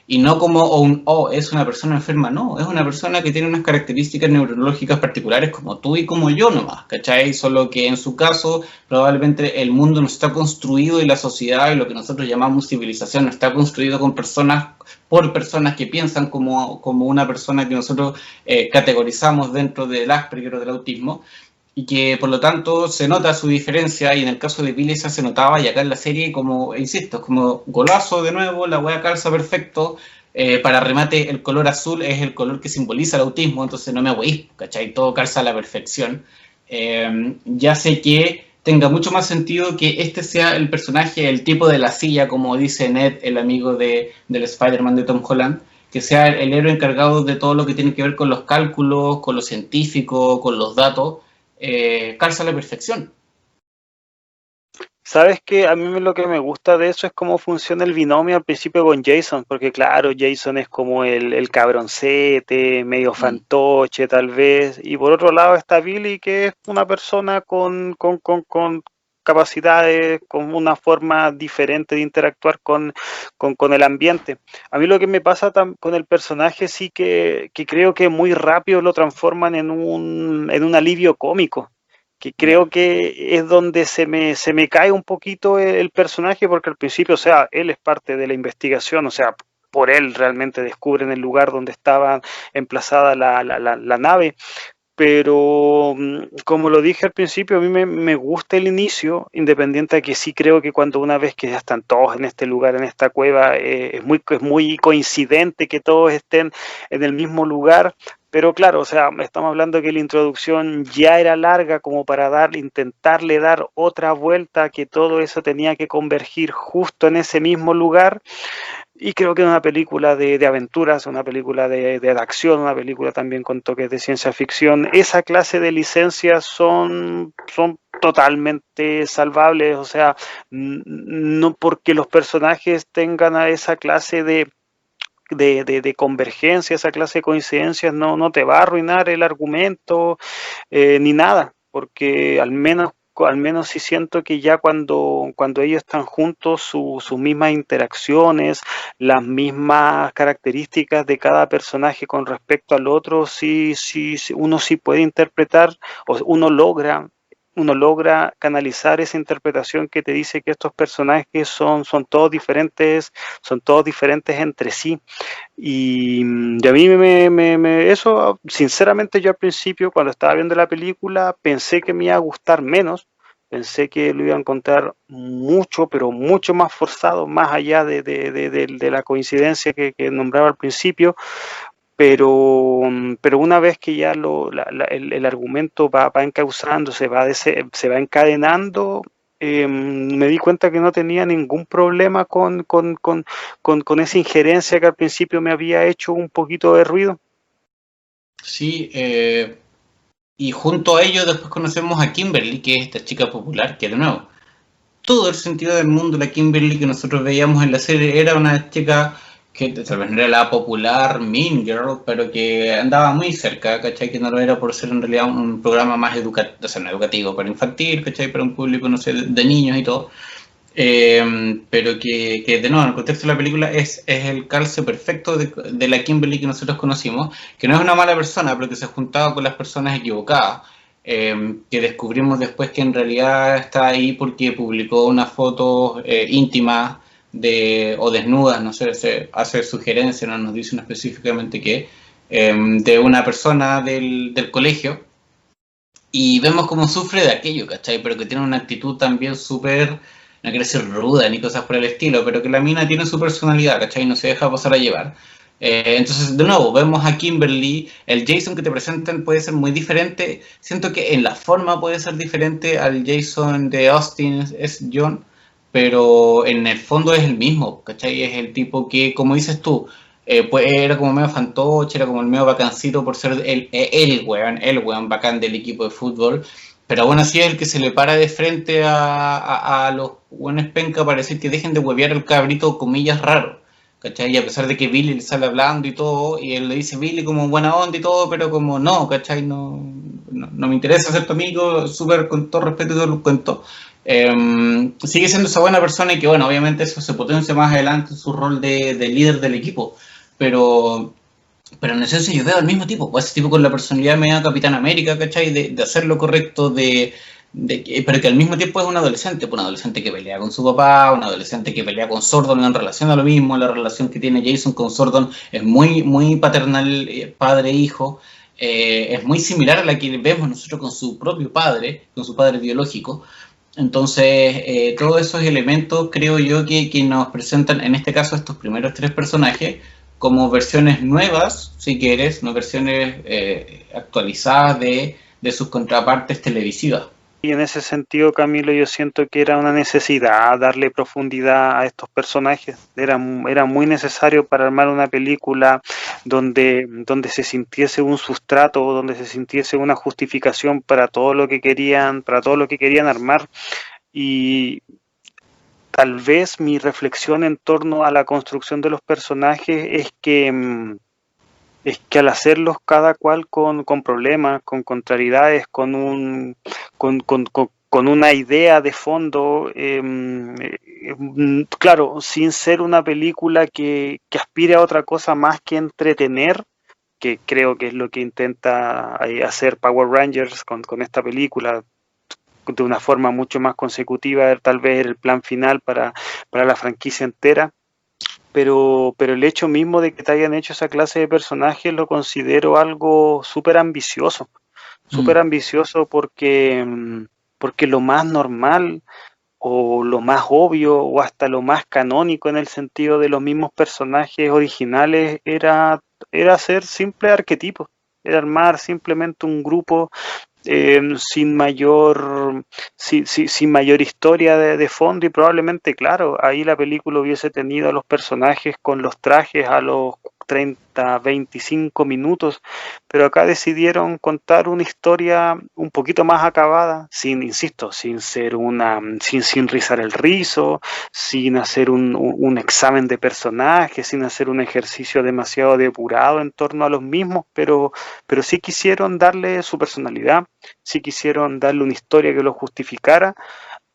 y no como es una persona enferma, no, es una persona que tiene unas características neurológicas particulares como tú y como yo nomás, ¿cachai? Solo que en su caso probablemente el mundo no está construido y la sociedad y lo que nosotros llamamos civilización no está construido por personas que piensan como una persona que nosotros categorizamos dentro del Asperger o del autismo, y que por lo tanto se nota su diferencia y en el caso de Billy se notaba y acá en la serie como, insisto, como golazo de nuevo, la wea calza perfecto, para remate el color azul es el color que simboliza el autismo, entonces no me voy, ¿cachai? Todo calza a la perfección. Ya sé que tenga mucho más sentido que este sea el personaje, el tipo de la silla, como dice Ned, el amigo del Spider-Man de Tom Holland, que sea el héroe encargado de todo lo que tiene que ver con los cálculos, con lo científico, con los datos, calza a la perfección. ¿Sabes qué? A mí lo que me gusta de eso es cómo funciona el binomio al principio con Jason, porque claro, Jason es como el cabroncete, medio Mm. fantoche tal vez, y por otro lado está Billy, que es una persona con capacidades, con una forma diferente de interactuar con el ambiente. A mí lo que me pasa con el personaje sí que creo que muy rápido lo transforman en un alivio cómico, que Ya. creo que es donde se me cae un poquito el personaje, porque al principio, o sea, él es parte de la investigación, o sea, por él realmente descubren el lugar donde estaba emplazada la nave, pero como lo dije al principio, a mí me gusta el inicio, independiente de que sí creo que cuando una vez que ya están todos en este lugar, en esta cueva, es muy coincidente que todos estén en el mismo lugar, pero claro, o sea, estamos hablando que la introducción ya era larga como para intentarle dar otra vuelta, que todo eso tenía que convergir justo en ese mismo lugar, y creo que es una película de aventuras, una película de acción, una película también con toques de ciencia ficción. Esa clase de licencias son totalmente salvables, o sea, no porque los personajes tengan a esa clase de convergencia, esa clase de coincidencias, no te va a arruinar el argumento ni nada, porque al menos al menos sí siento que ya cuando ellos están juntos, sus mismas interacciones, las mismas características de cada personaje con respecto al otro, uno sí puede interpretar, o uno logra canalizar esa interpretación que te dice que estos personajes son todos diferentes entre sí. Y a mí eso, sinceramente, yo al principio, cuando estaba viendo la película, pensé que me iba a gustar menos, pensé que lo iba a encontrar mucho, pero mucho más forzado, más allá de la coincidencia que nombraba al principio, pero una vez que ya el argumento va encauzando, se va encadenando, me di cuenta que no tenía ningún problema con esa injerencia que al principio me había hecho un poquito de ruido. Sí, y junto a ello después conocemos a Kimberly, que es esta chica popular, que de nuevo, todo el sentido del mundo, la Kimberly que nosotros veíamos en la serie era una chica que tal vez no era la popular Mean Girl, pero que andaba muy cerca, ¿cachai? Que no lo era por ser en realidad un programa más educativo, o sea, no educativo, pero infantil, ¿cachai? Para un público, no sé, de niños y todo. Pero que, de nuevo, en el contexto de la película es el calce perfecto de la Kimberly que nosotros conocimos, que no es una mala persona, pero que se juntaba con las personas equivocadas, que descubrimos después que en realidad está ahí porque publicó unas fotos íntimas o desnudas, no sé, se hace sugerencia, no nos dicen específicamente qué, de una persona del colegio, y vemos cómo sufre de aquello, ¿cachai? Pero que tiene una actitud también súper, no quiero decir ruda ni cosas por el estilo, pero que la mina tiene su personalidad, ¿cachai? No se deja pasar a llevar. Entonces, de nuevo, vemos a Kimberly, el Jason que te presentan puede ser muy diferente, siento que en la forma puede ser diferente al Jason de Austin, es John, pero en el fondo es el mismo, ¿cachai? Es el tipo que, como dices tú, pues era como medio fantoche, era como el medio bacancito por ser el weón bacán del equipo de fútbol, pero aún así es el que se le para de frente a los buenos penca para decir que dejen de huevear el cabrito, comillas, raro, ¿cachai? Y a pesar de que Billy le sale hablando y todo, y él le dice Billy como buena onda y todo, pero como no, ¿cachai? No me interesa ser tu amigo, súper con todo respeto y todo lo cuento. Sigue siendo esa buena persona y que, bueno, obviamente eso se potencia más adelante en su rol de líder del equipo, pero en esencia yo veo al mismo tipo, pues ese tipo con la personalidad media Capitán América, ¿cachai? De hacer lo correcto, pero que al mismo tiempo es un adolescente que pelea con su papá, un adolescente que pelea con Sordon en relación a lo mismo, la relación que tiene Jason con Sordon es muy, muy paternal, padre-hijo, es muy similar a la que vemos nosotros con su propio padre, con su padre biológico. Entonces, todos esos elementos creo yo que nos presentan, en este caso, estos primeros tres personajes, como versiones nuevas, si quieres, no versiones actualizadas de sus contrapartes televisivas. Y en ese sentido, Camilo, yo siento que era una necesidad darle profundidad a estos personajes. Era muy necesario para armar una película donde se sintiese un sustrato, donde se sintiese una justificación para todo lo que querían armar. Y tal vez mi reflexión en torno a la construcción de los personajes es que al hacerlos cada cual con problemas, con contrariedades, con una idea de fondo, claro, sin ser una película que aspire a otra cosa más que entretener, que creo que es lo que intenta hacer Power Rangers con esta película, de una forma mucho más consecutiva, tal vez el plan final para la franquicia entera. Pero el hecho mismo de que te hayan hecho esa clase de personajes lo considero algo súper ambicioso porque lo más normal o lo más obvio o hasta lo más canónico en el sentido de los mismos personajes originales era hacer simples arquetipos, era armar simplemente un grupo sin sin mayor historia de fondo y probablemente, claro, ahí la película hubiese tenido a los personajes con los trajes a los 30, 25 minutos, pero acá decidieron contar una historia un poquito más acabada, sin, insisto, sin ser sin rizar el rizo, sin hacer un examen de personajes, sin hacer un ejercicio demasiado depurado en torno a los mismos, pero sí quisieron darle su personalidad, sí quisieron darle una historia que lo justificara.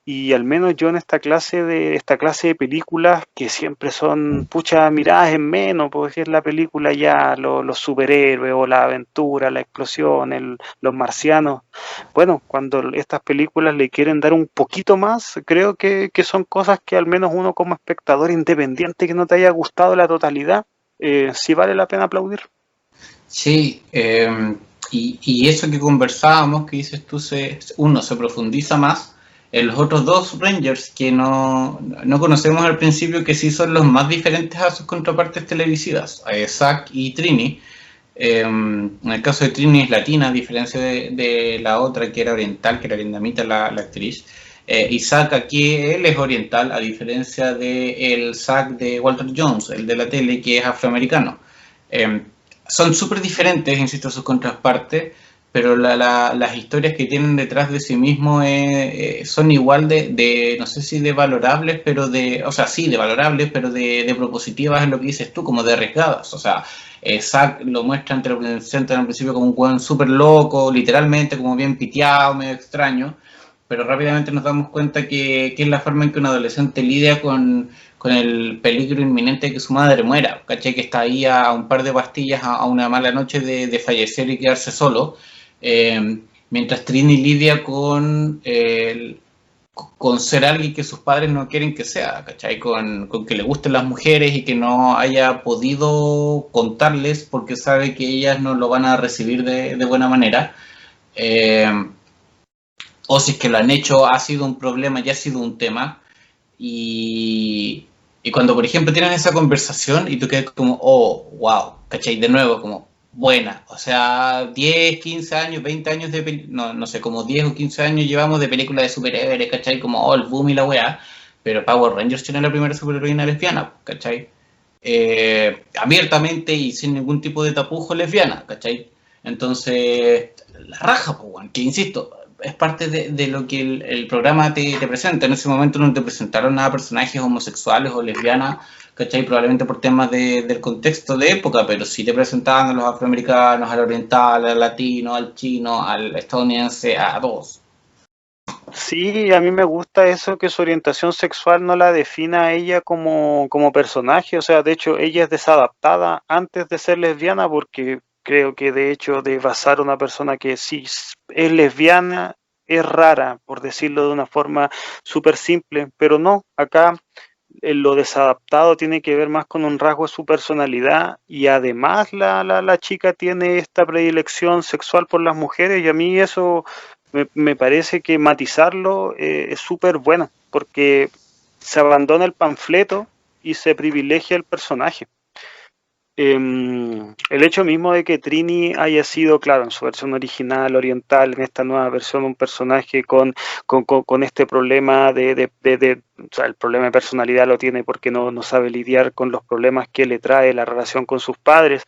Y al menos yo en esta clase de películas que siempre son pucha miradas en menos, porque es la película ya, los superhéroes o la aventura, la explosión, los marcianos. Bueno, cuando estas películas le quieren dar un poquito más, creo que son cosas que al menos uno como espectador independiente que no te haya gustado la totalidad, sí vale la pena aplaudir. Sí, y eso que conversábamos, que dices tú, uno se profundiza más en los otros dos Rangers que no conocemos al principio, que sí son los más diferentes a sus contrapartes televisivas, Zack y Trini. En el caso de Trini es latina, a diferencia de la otra que era oriental, que era vietnamita la actriz. Y Zack aquí, él es oriental, a diferencia del Zack de Walter Jones, el de la tele, que es afroamericano. Eh, Son súper diferentes, insisto, sus contrapartes, pero las historias que tienen detrás de sí mismo son igual no sé si de valorables, pero o sea, sí, de valorables, pero de propositivas en lo que dices tú, como de arriesgadas. O sea, Zack lo muestra, te lo presentan al principio como un weón súper loco, literalmente, como bien piteado, medio extraño, pero rápidamente nos damos cuenta que es la forma en que un adolescente lidia con el peligro inminente de que su madre muera, ¿cachai? Que está ahí a un par de pastillas, a una mala noche de fallecer y quedarse solo, mientras Trini lidia con ser alguien que sus padres no quieren que sea, ¿cachai? Con que le gusten las mujeres y que no haya podido contarles porque sabe que ellas no lo van a recibir de buena manera. Eh, o si es que lo han hecho, ha sido un problema, ya ha sido un tema. Y, y cuando, por ejemplo, tienen esa conversación y tú quedas como, oh, wow, ¿cachai? De nuevo, como, buena. O sea, 10 15 años, 20 años no sé, como 10 o 15 años llevamos de películas de superhéroes, ¿cachai? Como, oh, el boom y la weá. Pero Power Rangers tiene la primera superheroína lesbiana, ¿cachai? Abiertamente y sin ningún tipo de tapujo lesbiana, ¿cachai? Entonces, la raja, pues, que insisto, es parte de lo que el programa te presenta. En ese momento no te presentaron a personajes homosexuales o lesbianas, ¿cachai? Probablemente por temas del contexto de época, pero sí te presentaban a los afroamericanos, al oriental, al latino, al chino, al estadounidense, a todos. Sí, a mí me gusta eso que su orientación sexual no la defina a ella como personaje, o sea, de hecho ella es desadaptada antes de ser lesbiana porque creo que de hecho de basar a una persona que sí es lesbiana es rara, por decirlo de una forma súper simple, pero no, acá lo desadaptado tiene que ver más con un rasgo de su personalidad y además la chica tiene esta predilección sexual por las mujeres y a mí eso me parece que matizarlo es súper bueno porque se abandona el panfleto y se privilegia el personaje. El hecho mismo de que Trini haya sido, claro, en su versión original, oriental, en esta nueva versión, un personaje con este problema o sea, el problema de personalidad lo tiene porque no sabe lidiar con los problemas que le trae la relación con sus padres.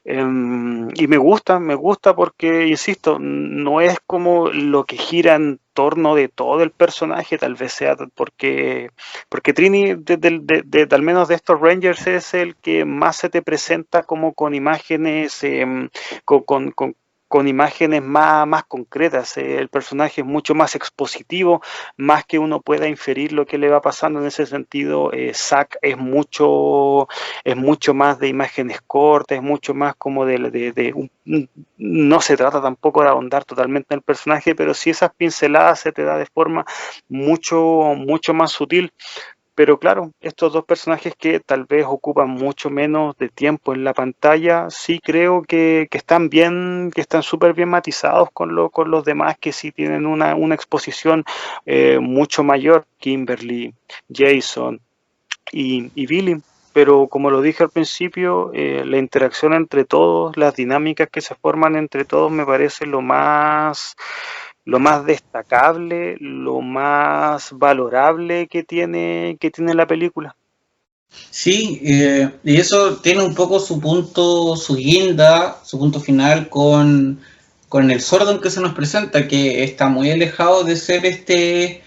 Y me gusta porque, insisto, no es como lo que gira en torno de todo el personaje, tal vez sea porque Trini, al menos de estos Rangers, es el que más se te presenta como con imágenes, con, con- con- con imágenes más concretas. El personaje es mucho más expositivo, más que uno pueda inferir lo que le va pasando en ese sentido. Zack es mucho más de imágenes cortas, es mucho más como no se trata tampoco de ahondar totalmente en el personaje, pero sí esas pinceladas se te da de forma mucho, mucho más sutil. Pero claro, estos dos personajes que tal vez ocupan mucho menos de tiempo en la pantalla, sí creo que están bien, que están súper bien matizados con los demás que sí tienen una exposición mucho mayor, Kimberly, Jason y Billy. Pero como lo dije al principio, la interacción entre todos, las dinámicas que se forman entre todos me parece lo más destacable, lo más valorable que tiene la película. Sí, y eso tiene un poco su punto, su guinda, su punto final con el Sordon que se nos presenta, que está muy alejado de ser este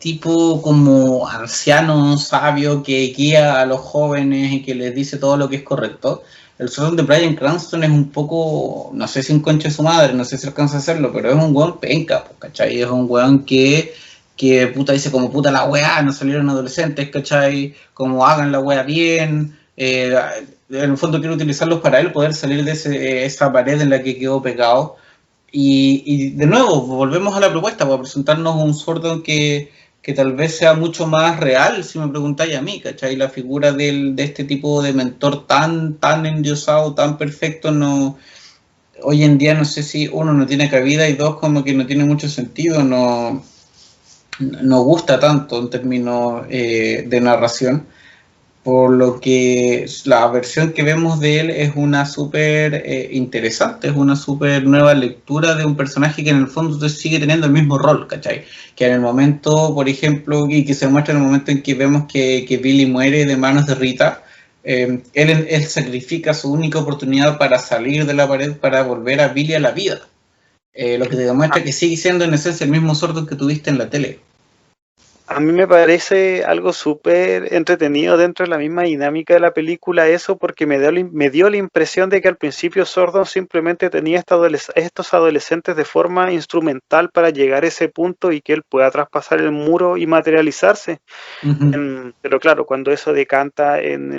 tipo como anciano, sabio, que guía a los jóvenes y que les dice todo lo que es correcto. El Sordon de Bryan Cranston es un poco, no sé si un concha de su madre, no sé si alcanza a hacerlo, pero es un weón penca, ¿cachai? Es un weón que puta dice como puta la weá, no salieron adolescentes, ¿cachai? Como hagan la weá bien. En el fondo quiero utilizarlos para él poder salir de esa pared en la que quedó pegado. Y de nuevo, volvemos a la propuesta, para presentarnos un Sordon que tal vez sea mucho más real, si me preguntáis a mí, ¿cachai? La figura de este tipo de mentor tan endiosado, tan perfecto, no, hoy en día no sé si uno no tiene cabida y dos como que no tiene mucho sentido, no gusta tanto en términos de narración, por lo que la versión que vemos de él es una súper interesante, es una súper nueva lectura de un personaje que en el fondo sigue teniendo el mismo rol, ¿cachai? Que en el momento, por ejemplo, y que se muestra en el momento en que vemos que Billy muere de manos de Rita, él sacrifica su única oportunidad para salir de la pared para volver a Billy a la vida. Lo que te demuestra que sigue siendo en esencia el mismo sordo que tuviste en la tele. A mí me parece algo súper entretenido dentro de la misma dinámica de la película eso, porque me dio la impresión de que al principio Sordon simplemente tenía estos adolescentes de forma instrumental para llegar a ese punto y que él pueda traspasar el muro y materializarse. Uh -huh. Pero claro, cuando eso decanta en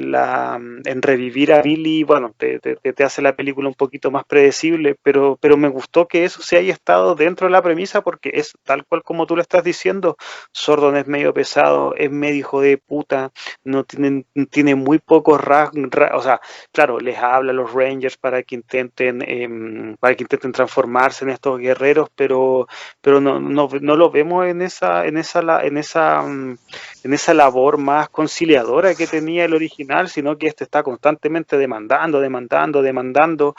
revivir a Billy, bueno, te hace la película un poquito más predecible, pero me gustó que eso se haya estado dentro de la premisa porque es tal cual como tú lo estás diciendo. Sordon es medio pesado, es medio hijo de puta, no tiene muy pocos o sea, claro, les habla a los Rangers para que intenten transformarse en estos guerreros, pero no lo vemos en esa labor más conciliadora que tenía el original, sino que este está constantemente demandando, mandándolo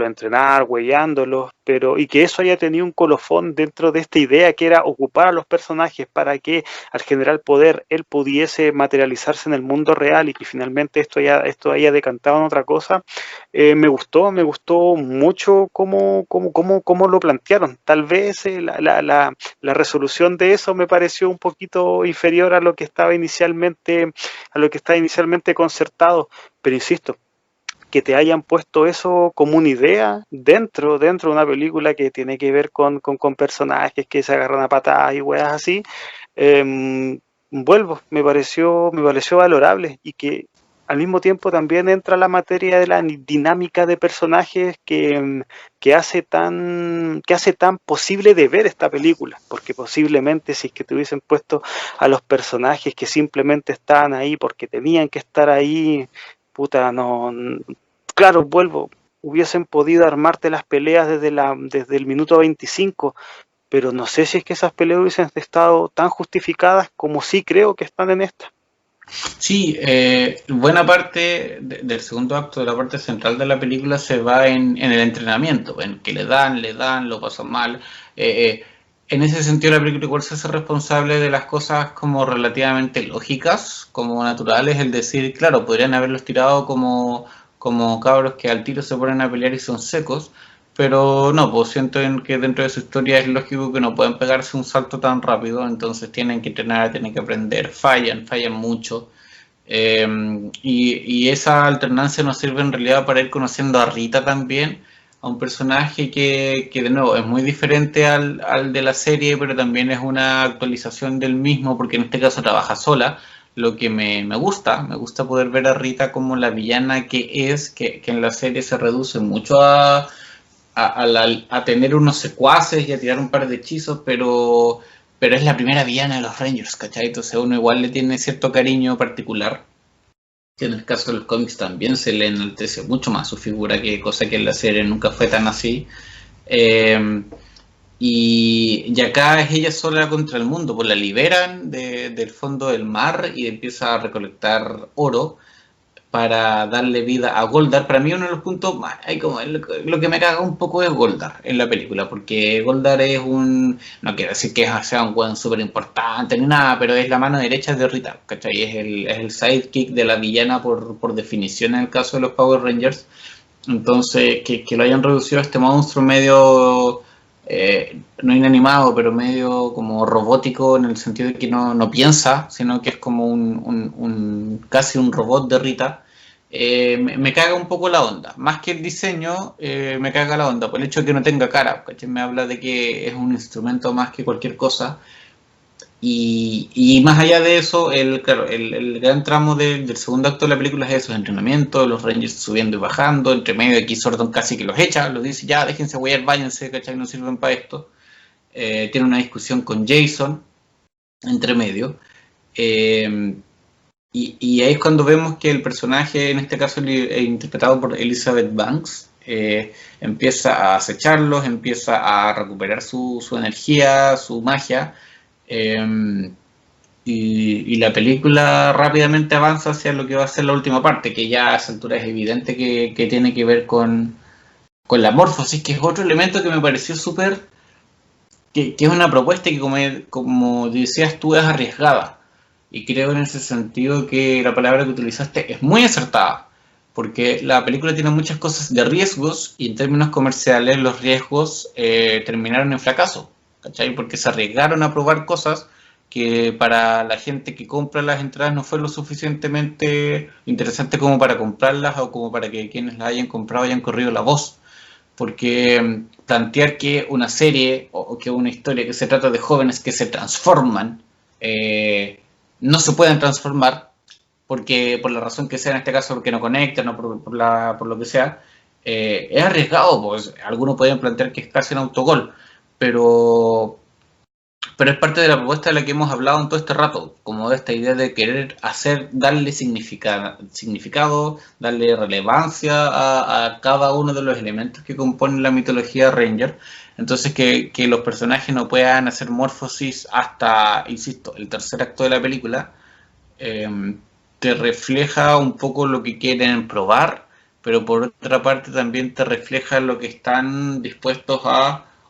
a entrenar, huellándolos, y que eso haya tenido un colofón dentro de esta idea que era ocupar a los personajes para que al generar poder él pudiese materializarse en el mundo real y que finalmente esto haya decantado en otra cosa. Me gustó mucho cómo lo plantearon. Tal vez la resolución de eso me pareció un poquito inferior a lo que estaba inicialmente concertado, pero insisto, que te hayan puesto eso como una idea dentro de una película que tiene que ver con personajes que se agarran a patadas y weas así, me pareció valorable y que al mismo tiempo también entra la materia de la dinámica de personajes que hace tan posible de ver esta película, porque posiblemente si es que te hubiesen puesto a los personajes que simplemente estaban ahí porque tenían que estar ahí, puta, no, claro, hubiesen podido armarte las peleas desde el minuto 25, pero no sé si es que esas peleas hubiesen estado tan justificadas como sí creo que están en esta. Sí, buena parte del segundo acto, de la parte central de la película, se va en el entrenamiento, en que le dan, lo pasan mal. En ese sentido, la película igual se hace responsable de las cosas como relativamente lógicas, como naturales, el decir, claro, podrían haberlos tirado como cabros que al tiro se ponen a pelear y son secos, pero no, pues siento que dentro de su historia es lógico que no pueden pegarse un salto tan rápido, entonces tienen que entrenar, tienen que aprender, fallan mucho. Y esa alternancia nos sirve en realidad para ir conociendo a Rita también, a un personaje que de nuevo es muy diferente al de la serie, pero también es una actualización del mismo, porque en este caso trabaja sola, lo que me gusta poder ver a Rita como la villana que es, que en la serie se reduce mucho a tener unos secuaces y a tirar un par de hechizos, pero es la primera villana de los Rangers, ¿cachai? Entonces uno igual le tiene cierto cariño particular, que en el caso de los cómics también se le enaltece mucho más su figura, que cosa que en la serie nunca fue tan así. Eh, y acá es ella sola contra el mundo, pues la liberan del fondo del mar y empieza a recolectar oro, para darle vida a Goldar. Para mí uno de los puntos, hay como, lo que me caga un poco es Goldar en la película, porque Goldar es no quiero decir que sea un weón súper importante ni nada, pero es la mano derecha de Rita, ¿cachai? Es el sidekick de la villana por definición en el caso de los Power Rangers. Entonces, que lo hayan reducido a este monstruo medio, no inanimado, pero medio como robótico en el sentido de que no piensa, sino que es como casi un robot de Rita, me caga un poco la onda. Más que el diseño, me caga la onda. Por el hecho de que no tenga cara, ¿cachai? Me habla de que es un instrumento más que cualquier cosa. Y más allá de eso, claro, el gran tramo del segundo acto de la película es eso, entrenamiento, los Rangers subiendo y bajando, entre medio aquí Sordon casi que los echa, los dice ya, déjense huear, váyanse, ¿cachai? No sirven para esto. Tiene una discusión con Jason, entre medio. Y ahí es cuando vemos que el personaje, en este caso interpretado por Elizabeth Banks, empieza a acecharlos, empieza a recuperar su energía, su magia. Eh, y la película rápidamente avanza hacia lo que va a ser la última parte, que ya a esa altura es evidente que tiene que ver con la morfosis, que es otro elemento que me pareció súper, que es una propuesta que como decías tú es arriesgada. Y creo en ese sentido que la palabra que utilizaste es muy acertada, porque la película tiene muchas cosas de riesgos y en términos comerciales los riesgos terminaron en fracaso, ¿cachai? Porque se arriesgaron a probar cosas que para la gente que compra las entradas no fue lo suficientemente interesante como para comprarlas o como para que quienes las hayan comprado hayan corrido la voz. Porque plantear que una serie o que una historia que se trata de jóvenes que se transforman, no se pueden transformar, porque por la razón que sea, en este caso porque no conectan o por lo que sea, es arriesgado, pues algunos pueden plantear que es casi un autogol, pero pero es parte de la propuesta de la que hemos hablado en todo este rato, como de esta idea de querer darle significado, darle relevancia a cada uno de los elementos que componen la mitología Ranger. Entonces que los personajes no puedan hacer morfosis hasta, insisto, el tercer acto de la película, te refleja un poco lo que quieren probar, pero por otra parte también te refleja lo que están dispuestos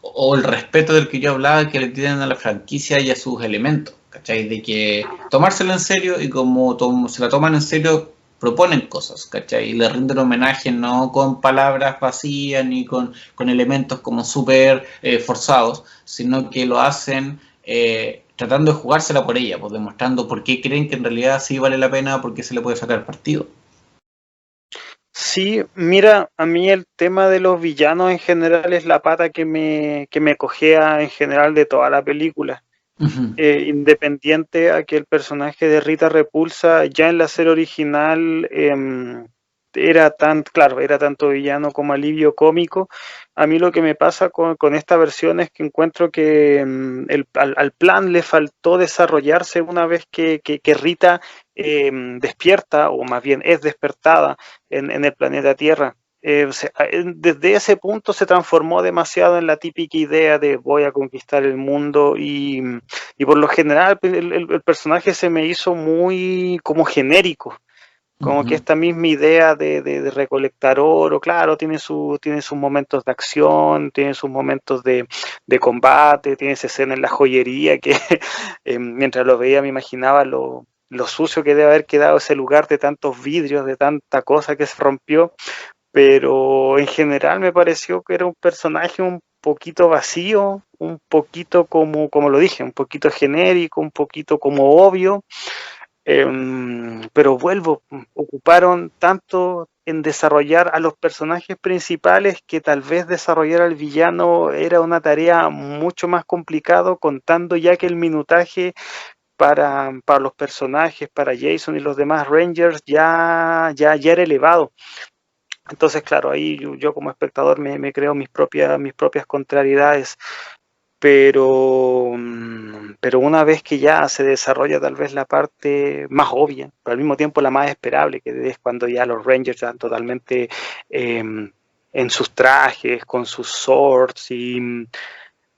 o el respeto del que yo hablaba que le tienen a la franquicia y a sus elementos, ¿cachai? De que tomárselo en serio y como se la toman en serio, proponen cosas, ¿cachai? Y le rinden homenaje no con palabras vacías ni con elementos como súper forzados, sino que lo hacen tratando de jugársela por ella, pues demostrando por qué creen que en realidad sí vale la pena, por qué se le puede sacar partido. Sí, mira, a mí el tema de los villanos en general es la pata que me cojea en general de toda la película. Uh-huh. Independiente a que el personaje de Rita Repulsa ya en la serie original claro, era tanto villano como alivio cómico. A mí lo que me pasa con esta versión es que encuentro que al plan le faltó desarrollarse una vez que Rita despierta, o más bien es despertada en el planeta Tierra. Desde ese punto se transformó demasiado en la típica idea de voy a conquistar el mundo y por lo general el personaje se me hizo muy como genérico. Como que Uh-huh. esta misma idea de recolectar oro, claro, tiene sus momentos de acción, tiene sus momentos de combate, tiene esa escena en la joyería que mientras lo veía me imaginaba lo sucio que debe haber quedado ese lugar de tantos vidrios, de tanta cosa que se rompió, pero en general me pareció que era un personaje un poquito vacío, un poquito como lo dije, un poquito genérico, un poquito como obvio. Pero vuelvo, ocuparon tanto en desarrollar a los personajes principales que tal vez desarrollar al villano era una tarea mucho más complicado, contando ya que el minutaje para los personajes, para Jason y los demás Rangers ya era elevado. Entonces, claro, ahí yo como espectador me creo mis propias contrariedades, pero una vez que ya se desarrolla tal vez la parte más obvia, pero al mismo tiempo la más esperable, que es cuando ya los Rangers están totalmente en sus trajes, con sus swords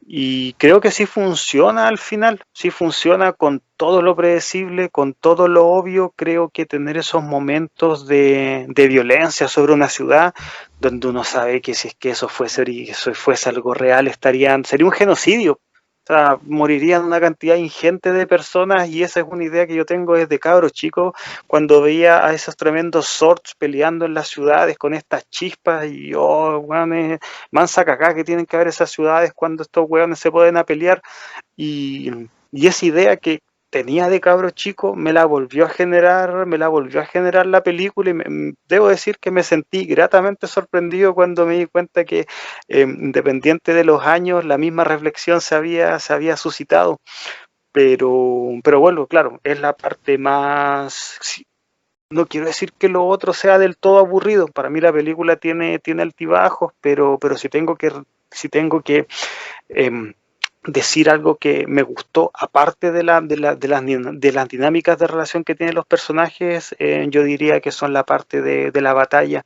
Y creo que sí funciona al final, sí funciona con todo lo predecible, con todo lo obvio. Creo que tener esos momentos de violencia sobre una ciudad, donde uno sabe que si es que eso fuese algo real, sería un genocidio. O sea, morirían una cantidad ingente de personas y esa es una idea que yo tengo desde cabro chico, cuando veía a esos tremendos swords peleando en las ciudades con estas chispas y, oh, weones, mansa cagá que tienen que haber esas ciudades cuando estos weones se pueden a pelear. Y esa idea que tenía de cabro chico me la volvió a generar la película y debo decir que me sentí gratamente sorprendido cuando me di cuenta que, independiente de los años, la misma reflexión se había suscitado. Pero bueno, claro, es la parte más... Sí, no quiero decir que lo otro sea del todo aburrido. Para mí la película tiene altibajos, pero si tengo que eh, decir algo que me gustó, aparte de las dinámicas de relación que tienen los personajes, yo diría que son la parte de la batalla,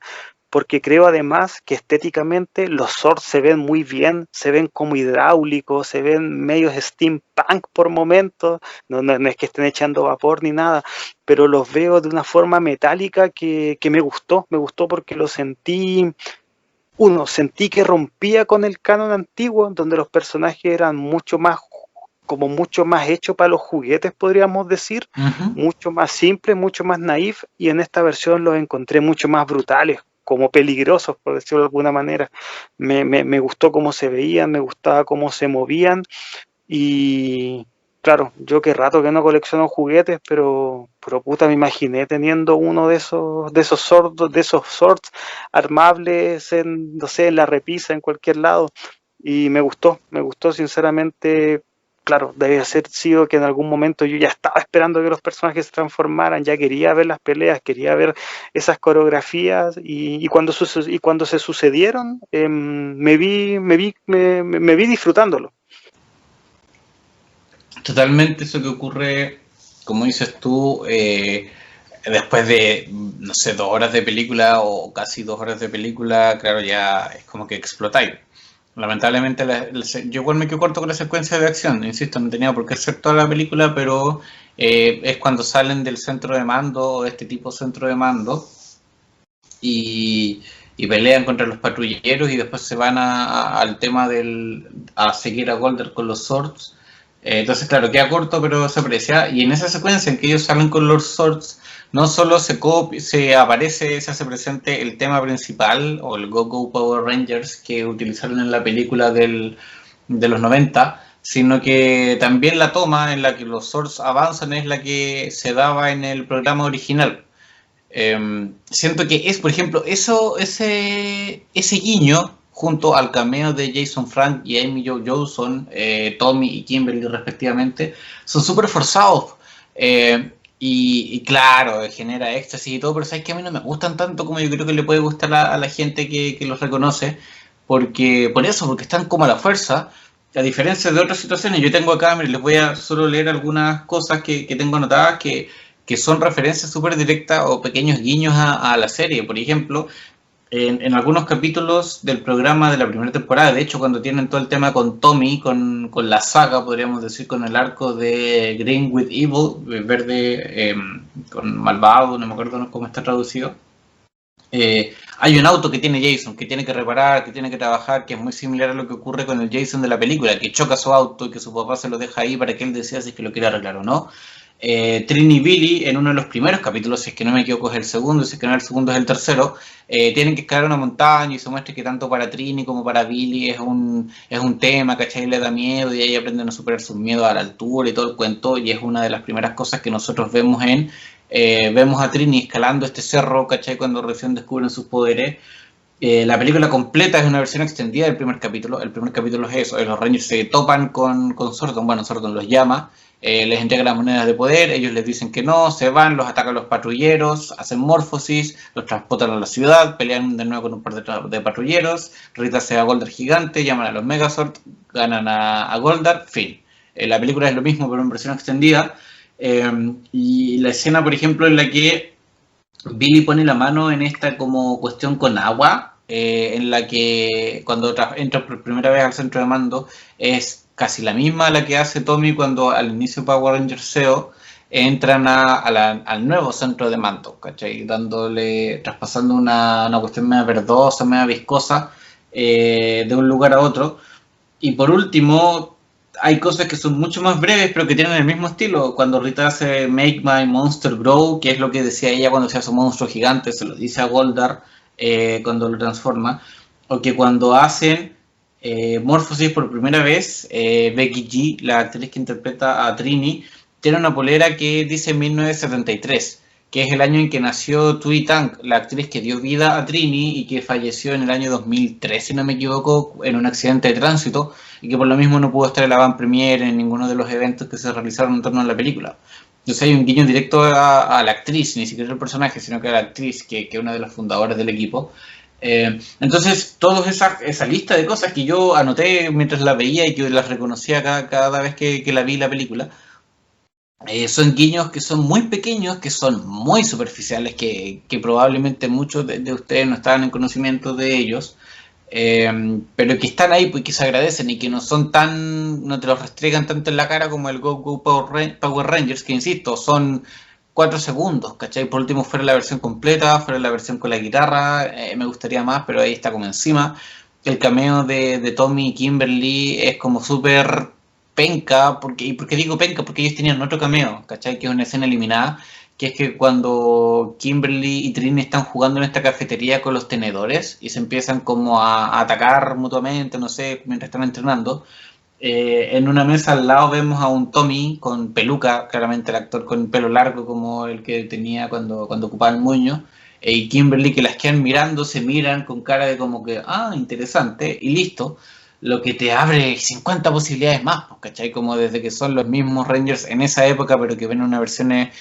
porque creo además que estéticamente los swords se ven muy bien, se ven como hidráulicos, se ven medios steampunk por momentos, no es que estén echando vapor ni nada, pero los veo de una forma metálica que me gustó porque lo sentí, sentí que rompía con el canon antiguo, donde los personajes eran mucho más hechos para los juguetes, podríamos decir, Ujú. mucho más simples, mucho más naif, y en esta versión los encontré mucho más brutales, como peligrosos, por decirlo de alguna manera. Me gustó cómo se veían, me gustaba cómo se movían, y claro, yo qué rato que no colecciono juguetes, pero puta, me imaginé teniendo uno de esos swords armables en, no sé, en la repisa, en cualquier lado. Y me gustó sinceramente. Claro, debe ser sido que en algún momento yo ya estaba esperando que los personajes se transformaran, ya quería ver las peleas, quería ver esas coreografías y cuando se sucedieron, me vi disfrutándolo. Totalmente eso que ocurre, como dices tú, después de, no sé, 2 horas de película o casi 2 horas de película, claro, ya es como que explotáis. Lamentablemente, yo igual me quedo corto con la secuencia de acción, insisto, no tenía por qué hacer toda la película, pero es cuando salen del centro de mando, o de este tipo de centro de mando, y, y pelean contra los patrulleros y después se van al tema a seguir a Golder con los swords. Entonces, claro, queda corto, pero se aprecia. Y en esa secuencia en que ellos salen con los swords, no solo se aparece, se hace presente el tema principal o el Go Go Power Rangers que utilizaron en la película de los 90, sino que también la toma en la que los swords avanzan es la que se daba en el programa original. Siento que es, por ejemplo, ese guiño junto al cameo de Jason Frank y Amy Jo Johnson, Tommy y Kimberly respectivamente, son súper forzados. Y claro, genera éxtasis y todo, pero sabes que a mí no me gustan tanto como yo creo que le puede gustar a la gente que los reconoce, porque están como a la fuerza, a diferencia de otras situaciones. Yo tengo acá, les voy a solo leer algunas cosas que tengo anotadas que son referencias súper directas o pequeños guiños a la serie. Por ejemplo, en algunos capítulos del programa de la primera temporada, de hecho, cuando tienen todo el tema con Tommy, con la saga, podríamos decir, con el arco de Green with Evil, verde con malvado, no me acuerdo cómo está traducido. Hay un auto que tiene Jason, que tiene que reparar, que tiene que trabajar, que es muy similar a lo que ocurre con el Jason de la película, que choca su auto y que su papá se lo deja ahí para que él decida si es que lo quiere arreglar o no. Trini y Billy, en uno de los primeros capítulos, si es que no me equivoco es el segundo, si es que no es el segundo es el tercero, tienen que escalar una montaña y se muestra que tanto para Trini como para Billy es un tema, ¿cachai? Le da miedo y ahí aprenden a superar sus miedos a la altura y todo el cuento, y es una de las primeras cosas que nosotros vemos a Trini escalando este cerro, ¿cachai? Cuando recién descubren sus poderes. La película completa es una versión extendida del primer capítulo. El primer capítulo es eso: los Rangers se topan con Sordon, bueno, Sordon los llama, les entrega las monedas de poder, ellos les dicen que no, se van, los atacan los patrulleros, hacen morfosis, los transportan a la ciudad, pelean de nuevo con un par de patrulleros, Rita se va a Goldar gigante, llaman a los Megazord, ganan a Goldar, fin. La película es lo mismo pero en versión extendida. Y la escena, por ejemplo, en la que Billy pone la mano en esta como cuestión con agua, en la que cuando entras por primera vez al centro de mando es casi la misma a la que hace Tommy cuando al inicio de Power Rangers SEO entran al nuevo centro de mando, ¿cachai? Traspasando una cuestión media verdosa, media viscosa, de un lugar a otro. Y por último, hay cosas que son mucho más breves, pero que tienen el mismo estilo. Cuando Rita hace Make My Monster Grow, que es lo que decía ella cuando se hace un monstruo gigante, se lo dice a Goldar cuando lo transforma. O que cuando hacen Morphosis por primera vez, Becky G, la actriz que interpreta a Trini, tiene una polera que dice 1973, que es el año en que nació Tui Tang, la actriz que dio vida a Trini y que falleció en el año 2003, si no me equivoco, en un accidente de tránsito, y que por lo mismo no pudo estar en la van premiere en ninguno de los eventos que se realizaron en torno a la película. Entonces hay un guiño directo a la actriz, ni siquiera el personaje, sino que a la actriz, que es una de las fundadoras del equipo. Entonces, toda esa lista de cosas que yo anoté mientras la veía y que las reconocía cada vez que la vi la película, son guiños que son muy pequeños, que son muy superficiales, que probablemente muchos de ustedes no estaban en conocimiento de ellos, pero que están ahí, pues, que se agradecen y que no te los restregan tanto en la cara como el Go Power Rangers, que insisto, son 4 segundos, ¿cachai? Por último fuera la versión completa, fuera la versión con la guitarra, me gustaría más, pero ahí está como encima. El cameo de Tommy y Kimberly es como súper penca, ¿y por qué digo penca? Porque ellos tenían otro cameo, ¿cachai? Que es una escena eliminada, que es que cuando Kimberly y Trini están jugando en esta cafetería con los tenedores y se empiezan como a atacar mutuamente, no sé, mientras están entrenando, en una mesa al lado vemos a un Tommy con peluca, claramente el actor con pelo largo como el que tenía cuando ocupaba el moño, y Kimberly que las quedan mirando, se miran con cara de como que, interesante, y listo, lo que te abre 50 posibilidades más, ¿cachai? Como desde que son los mismos Rangers en esa época, pero que ven unas versiones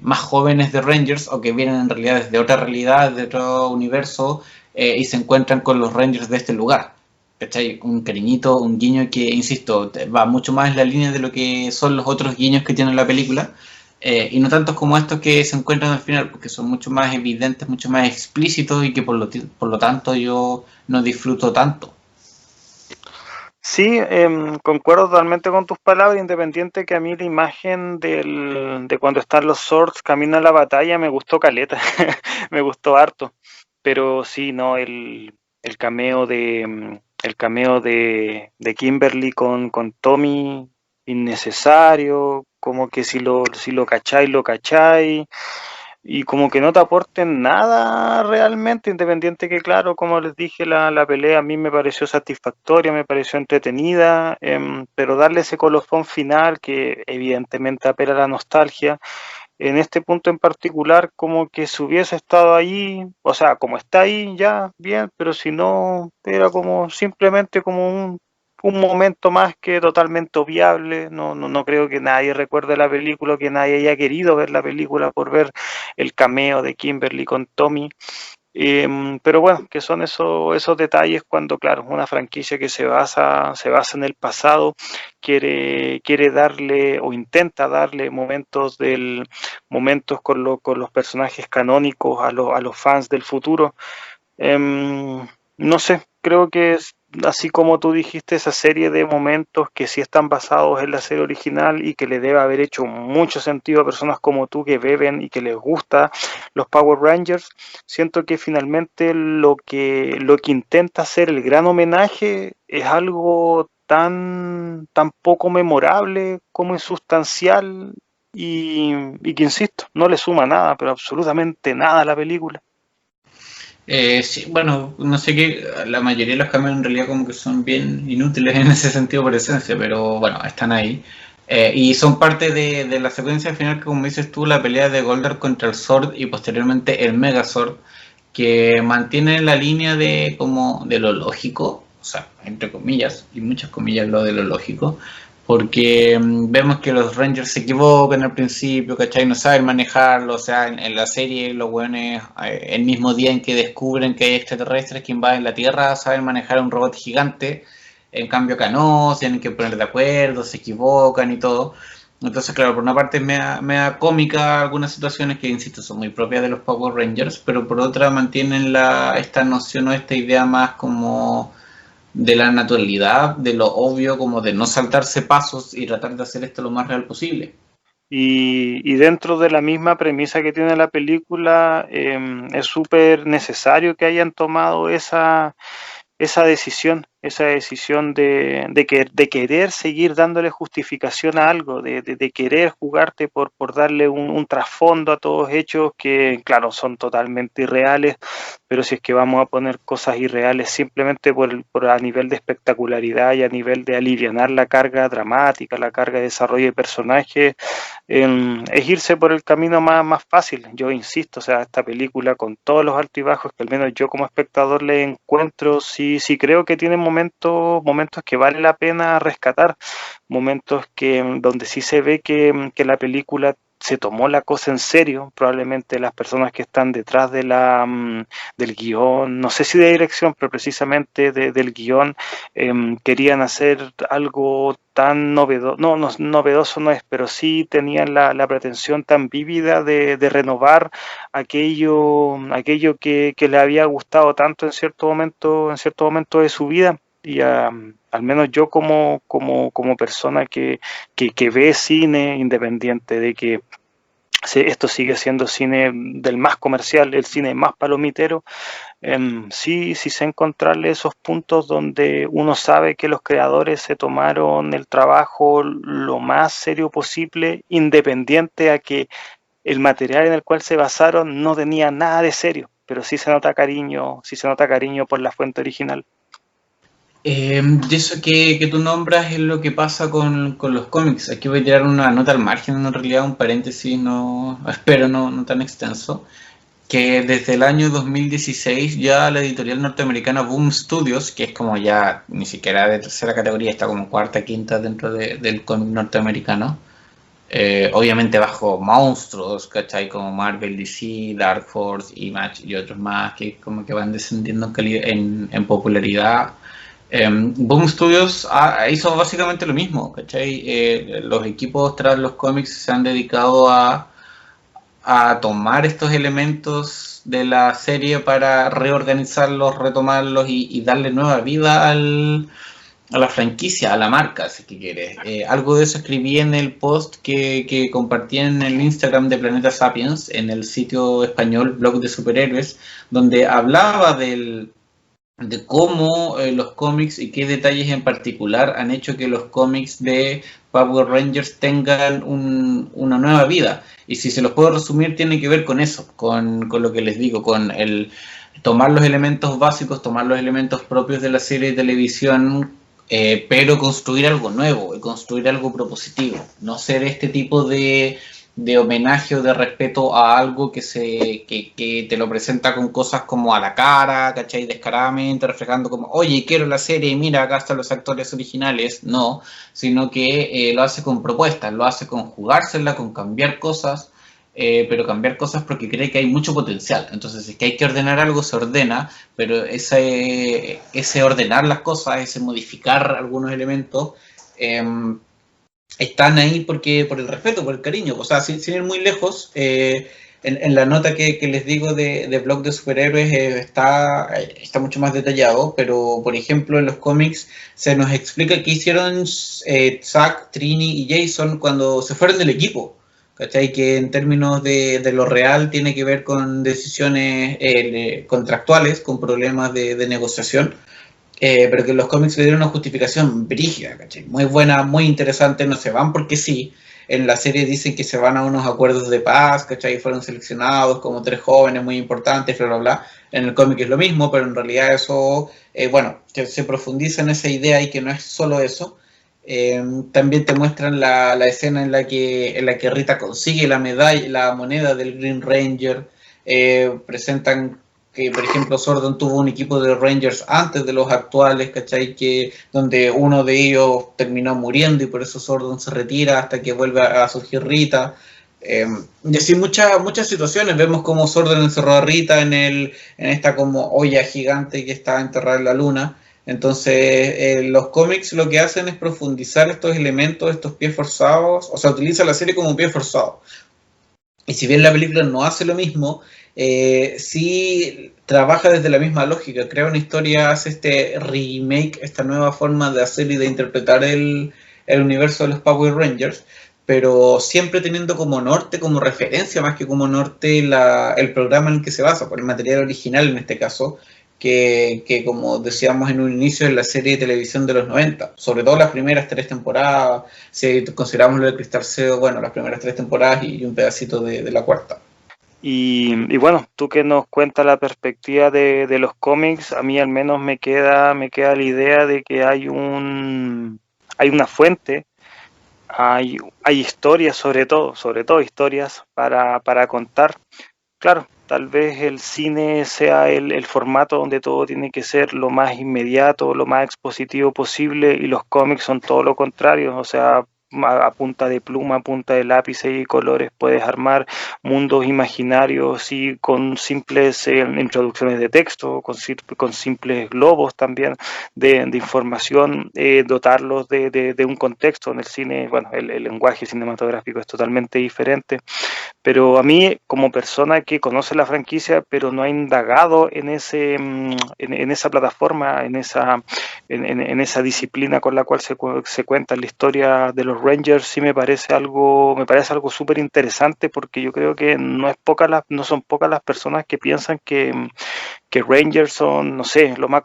más jóvenes de Rangers, o que vienen en realidad desde otra realidad, de otro universo, y se encuentran con los Rangers de este lugar. ¿Cachai? Un cariñito, un guiño que, insisto, va mucho más en la línea de lo que son los otros guiños que tiene la película, y no tantos como estos que se encuentran al final, porque son mucho más evidentes, mucho más explícitos y que por lo tanto yo no disfruto tanto. Sí, concuerdo totalmente con tus palabras, independiente que a mí la imagen de cuando están los Swords camino a la batalla me gustó caleta, me gustó harto, pero sí, no, el cameo de Kimberly con Tommy, innecesario, como que si lo cacháis, lo cacháis, y como que no te aporten nada realmente, independiente que claro, como les dije, la pelea a mí me pareció satisfactoria, me pareció entretenida, pero darle ese colofón final que evidentemente apela a la nostalgia, en este punto en particular como que si hubiese estado ahí, o sea, como está ahí ya, bien, pero si no, era como simplemente como un momento más que totalmente obviable. No creo que nadie recuerde la película, que nadie haya querido ver la película por ver el cameo de Kimberly con Tommy. Pero bueno, que son esos detalles cuando, claro, una franquicia que se basa en el pasado, quiere darle o intenta darle momentos con los personajes canónicos a los fans del futuro. No sé, creo que así como tú dijiste, esa serie de momentos que sí están basados en la serie original y que le debe haber hecho mucho sentido a personas como tú que beben y que les gusta los Power Rangers, siento que finalmente lo que intenta hacer el gran homenaje es algo tan poco memorable como insustancial y que, insisto, no le suma nada, pero absolutamente nada a la película. Sí, bueno, no sé qué, la mayoría de los cambios en realidad como que son bien inútiles en ese sentido por esencia, pero bueno, están ahí. Y son parte de la secuencia final que, como dices tú, la pelea de Goldar contra el Zord y posteriormente el Megazord, que mantiene la línea de lo lógico, o sea, entre comillas, y muchas comillas lo de lo lógico, porque vemos que los Rangers se equivocan al principio, ¿cachai? No saben manejarlo, o sea, en la serie los buenos, el mismo día en que descubren que hay extraterrestres que invaden la Tierra, saben manejar un robot gigante, en cambio acá no, tienen que poner de acuerdo, se equivocan y todo. Entonces, claro, por una parte me da cómica algunas situaciones que, insisto, son muy propias de los Power Rangers, pero por otra mantienen esta noción o esta idea más como de la naturalidad, de lo obvio, como de no saltarse pasos y tratar de hacer esto lo más real posible. Y dentro de la misma premisa que tiene la película, es súper necesario que hayan tomado esa decisión de querer seguir dándole justificación a algo, de querer jugarte por darle un trasfondo a todos hechos que, claro, son totalmente irreales, pero si es que vamos a poner cosas irreales simplemente por a nivel de espectacularidad y a nivel de alivianar la carga dramática, la carga de desarrollo de personajes, es irse por el camino más fácil. Yo insisto, o sea, esta película con todos los altos y bajos que al menos yo como espectador le encuentro, sí creo que tiene momentos que vale la pena rescatar, momentos donde sí se ve que la película se tomó la cosa en serio, probablemente las personas que están detrás del guión, no sé si de dirección, pero precisamente del guión, querían hacer algo tan novedoso, no, novedoso no es, pero sí tenían la pretensión tan vívida de renovar aquello que le había gustado tanto en cierto momento de su vida. Y al menos yo como persona que ve cine independiente de que esto sigue siendo cine del más comercial, el cine más palomitero, sí sé encontrarle esos puntos donde uno sabe que los creadores se tomaron el trabajo lo más serio posible, independiente a que el material en el cual se basaron no tenía nada de serio, pero sí se nota cariño por la fuente original. De eso que tú nombras es lo que pasa con los cómics. Aquí voy a tirar una nota al margen, en realidad un paréntesis, no espero no tan extenso, que desde el año 2016 ya la editorial norteamericana Boom Studios, que es como ya ni siquiera de tercera categoría, está como cuarta, quinta dentro del cómic norteamericano, obviamente bajo monstruos, ¿cachai? Como Marvel, DC, Dark Horse, Image y otros más que como que van descendiendo en popularidad. Boom Studios hizo básicamente lo mismo, ¿cachai? Los equipos tras los cómics se han dedicado a tomar estos elementos de la serie para reorganizarlos, retomarlos y darle nueva vida a la franquicia, a la marca, si que quieres. Algo de eso escribí en el post que compartí en el Instagram de Planeta Sapiens, en el sitio español Blog de Superhéroes, donde hablaba de cómo los cómics y qué detalles en particular han hecho que los cómics de Power Rangers tengan una nueva vida. Y si se los puedo resumir, tiene que ver con eso, con lo que les digo, con el tomar los elementos básicos, tomar los elementos propios de la serie de televisión, pero construir algo nuevo y construir algo propositivo. No ser este tipo de homenaje o de respeto a algo que te lo presenta con cosas como a la cara, ¿cachai? Descaradamente, reflejando como, oye, quiero la serie y mira, acá están los actores originales. No, sino que lo hace con propuestas, lo hace con jugársela, con cambiar cosas, pero cambiar cosas porque cree que hay mucho potencial. Entonces, si es que hay que ordenar algo, se ordena, pero ese ordenar las cosas, ese modificar algunos elementos, eh, están ahí porque por el respeto, por el cariño. O sea, sin ir muy lejos, en la nota que les digo de Blog de Superhéroes está mucho más detallado, pero por ejemplo en los cómics se nos explica qué hicieron Zack, Trini y Jason cuando se fueron del equipo. ¿Cachai? Que en términos de lo real tiene que ver con decisiones contractuales, con problemas de negociación, pero que los cómics le dieron una justificación brígida, ¿cachai? Muy buena, muy interesante, no se van porque sí. En la serie dicen que se van a unos acuerdos de paz, ¿cachai? Fueron seleccionados como 3 jóvenes muy importantes, bla, bla, bla. En el cómic es lo mismo, pero en realidad eso, bueno, que se profundiza en esa idea y que no es solo eso. También te muestran la escena en la que Rita consigue la medalla, la moneda del Green Ranger. Presentan que, por ejemplo, Sordon tuvo un equipo de Rangers antes de los actuales, ¿cachai? Donde uno de ellos terminó muriendo y por eso Sordon se retira hasta que vuelve a surgir Rita. Y así muchas situaciones. Vemos como Sordon encerró a Rita en esta como olla gigante que está enterrada en la luna. Entonces, los cómics lo que hacen es profundizar estos elementos, estos pies forzados, o sea, utiliza la serie como pie forzado. Y si bien la película no hace lo mismo, sí trabaja desde la misma lógica, crea una historia, hace este remake, esta nueva forma de hacer y de interpretar el universo de los Power Rangers, pero siempre teniendo como norte, como referencia más que como norte el programa en el que se basa, por el material original en este caso, que como decíamos en un inicio, es la serie de televisión de los 90, sobre todo las primeras 3 temporadas, si consideramos lo de Cristal Seo, bueno, las primeras 3 temporadas y un pedacito de la cuarta. Y bueno, tú que nos cuentas la perspectiva de los cómics, a mí al menos me queda la idea de que hay una fuente, hay historias sobre todo historias para contar. Claro, tal vez el cine sea el formato donde todo tiene que ser lo más inmediato, lo más expositivo posible, y los cómics son todo lo contrario, o sea, a punta de pluma, a punta de lápices y colores puedes armar mundos imaginarios y con simples introducciones de texto, con simples globos también de información, dotarlos de un contexto. En el cine, bueno, el lenguaje cinematográfico es totalmente diferente, pero a mí, como persona que conoce la franquicia, pero no ha indagado en esa plataforma, en esa disciplina con la cual se cuenta la historia de los Rangers, sí me parece algo súper interesante, porque yo creo que no son pocas las personas que piensan que Rangers son, no sé, lo más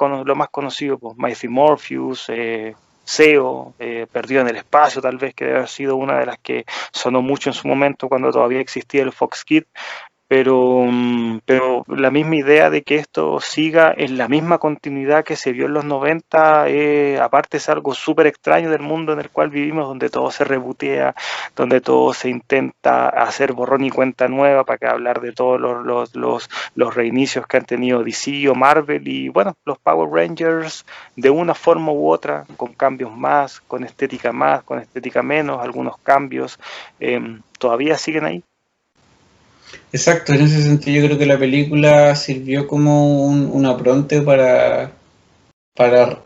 conocido, pues Mighty Morpheus, SEO, Perdido en el Espacio, tal vez, que debe haber sido una de las que sonó mucho en su momento cuando todavía existía el Fox Kid, pero la misma idea de que esto siga en la misma continuidad que se vio en los 90, aparte es algo súper extraño del mundo en el cual vivimos, donde todo se rebotea, donde todo se intenta hacer borrón y cuenta nueva, para que hablar de todos los reinicios que han tenido DC o Marvel, y bueno, los Power Rangers de una forma u otra, con cambios más, con estética menos, algunos cambios, todavía siguen ahí. Exacto, en ese sentido yo creo que la película sirvió como un apronte para,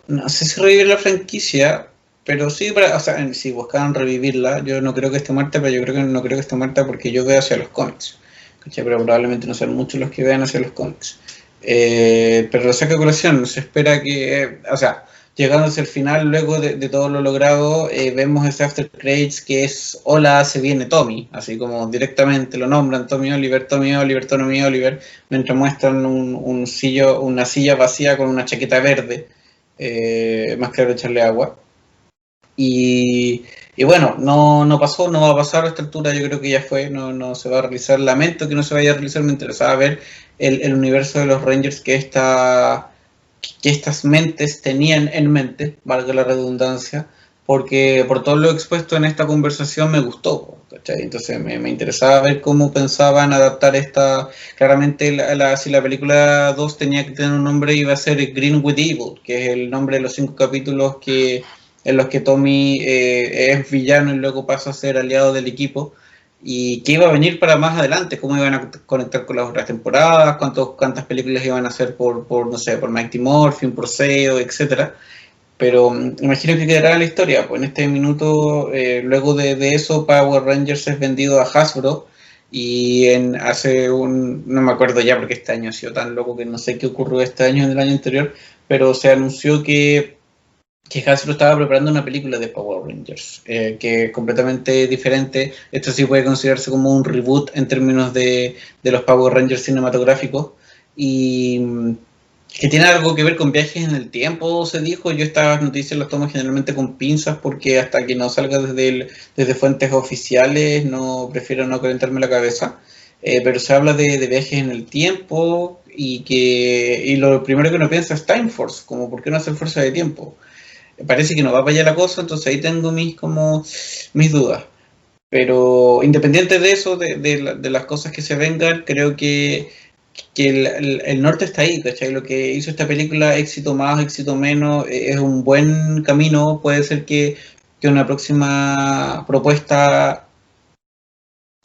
no sé si revivir la franquicia, pero sí para, o sea, si buscaban revivirla, yo no creo que esté muerta, pero yo creo que no creo que esté muerta porque yo veo hacia los cómics, ¿cachai? Pero probablemente no sean muchos los que vean hacia los cómics. Pero lo saco a colación, se espera que, o sea, llegando hacia el final, luego de todo lo logrado, vemos ese after credits que es Hola, se viene Tommy, así como directamente lo nombran Tommy Oliver, Tommy Oliver, Tommy Oliver, mientras muestran una silla vacía con una chaqueta verde, más claro echarle agua. Y bueno, no pasó, no va a pasar a esta altura, yo creo que ya fue, no se va a realizar. Lamento que no se vaya a realizar, me interesaba ver el universo de los Rangers que estas mentes tenían en mente, valga la redundancia, porque por todo lo expuesto en esta conversación me gustó, ¿cachai? Entonces me interesaba ver cómo pensaban adaptar esta. Claramente, si la película 2 tenía que tener un nombre, iba a ser Green with Evil, que es el nombre de los 5 capítulos en los que Tommy es villano y luego pasa a ser aliado del equipo, y qué iba a venir para más adelante, cómo iban a conectar con las otras temporadas, cuántas películas iban a hacer no sé, por Mighty Morphin, por SEO, etcétera. Pero imagino que quedará la historia, pues en este minuto, luego de eso, Power Rangers es vendido a Hasbro, y no me acuerdo ya porque este año ha sido tan loco que no sé qué ocurrió este año en el año anterior, pero se anunció que Hasbro estaba preparando una película de Power Rangers, que es completamente diferente. Esto sí puede considerarse como un reboot en términos de los Power Rangers cinematográficos, y que tiene algo que ver con viajes en el tiempo, se dijo. Yo estas noticias las tomo generalmente con pinzas, porque hasta que no salga desde fuentes oficiales, prefiero no calentarme la cabeza. Pero se habla de viajes en el tiempo, y lo primero que uno piensa es Time Force, como ¿por qué no hacer fuerza de tiempo? Parece que no va para allá la cosa, entonces ahí tengo mis dudas. Pero independiente de eso, de las cosas que se vengan, creo que el norte está ahí, ¿cachai? Lo que hizo esta película, éxito más, éxito menos, es un buen camino. Puede ser que una próxima propuesta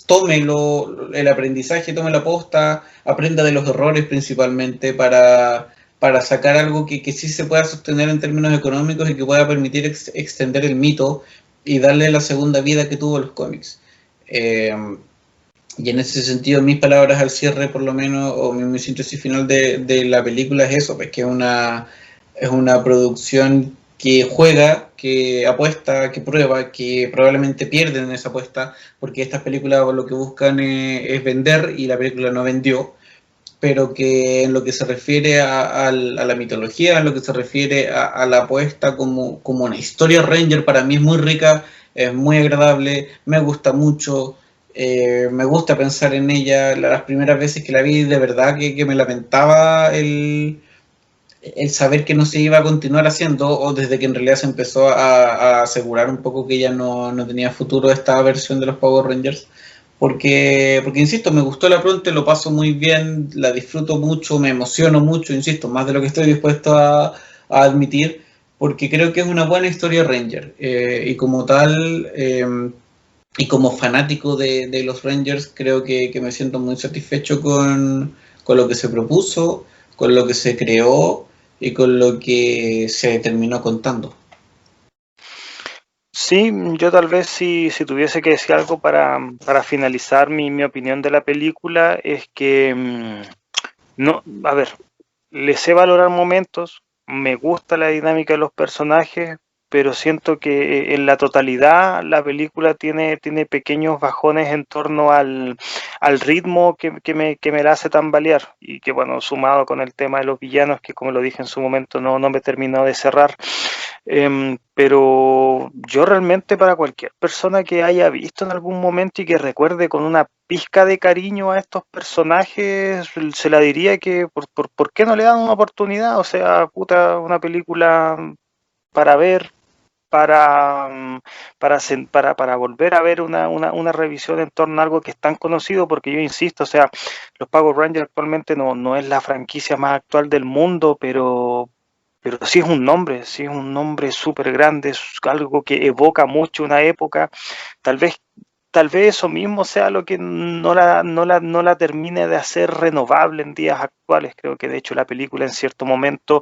tome el aprendizaje, tome la posta, aprenda de los errores principalmente, para sacar algo que sí se pueda sostener en términos económicos y que pueda permitir extender el mito y darle la segunda vida que tuvo los cómics. Y en ese sentido, mis palabras al cierre, por lo menos, o mi síntesis final de la película es eso, pues que es una producción que juega, que apuesta, que prueba, que probablemente pierden en esa apuesta, porque estas películas lo que buscan es vender y la película no vendió, pero que en lo que se refiere a la mitología, en lo que se refiere a la apuesta como una historia Ranger, para mí es muy rica, es muy agradable, me gusta mucho, me gusta pensar en ella. Las primeras veces que la vi, de verdad que me lamentaba el saber que no se iba a continuar haciendo, o desde que en realidad se empezó a asegurar un poco que ya no tenía futuro esta versión de los Power Rangers. Porque, insisto, me gustó la pronta, lo paso muy bien, la disfruto mucho, me emociono mucho, insisto, más de lo que estoy dispuesto a admitir, porque creo que es una buena historia Ranger. Y como tal, y como fanático de los Rangers, creo que me siento muy satisfecho con lo que se propuso, con lo que se creó y con lo que se terminó contando. Sí, yo tal vez si tuviese que decir algo para finalizar mi opinión de la película es que, no, a ver, le sé valorar momentos, me gusta la dinámica de los personajes, pero siento que en la totalidad la película tiene pequeños bajones en torno al ritmo que me la hace tambalear y que bueno, sumado con el tema de los villanos, que como lo dije en su momento no me terminó de cerrar. Pero yo realmente para cualquier persona que haya visto en algún momento y que recuerde con una pizca de cariño a estos personajes, se la diría que ¿por qué no le dan una oportunidad? O sea, puta, una película para ver, para volver a ver una revisión en torno a algo que es tan conocido, porque yo insisto, o sea, los Power Rangers actualmente no es la franquicia más actual del mundo, pero sí es un nombre súper grande, es algo que evoca mucho una época. Tal vez, tal vez eso mismo sea lo que no la termine de hacer renovable en días actuales. Creo que de hecho la película en cierto momento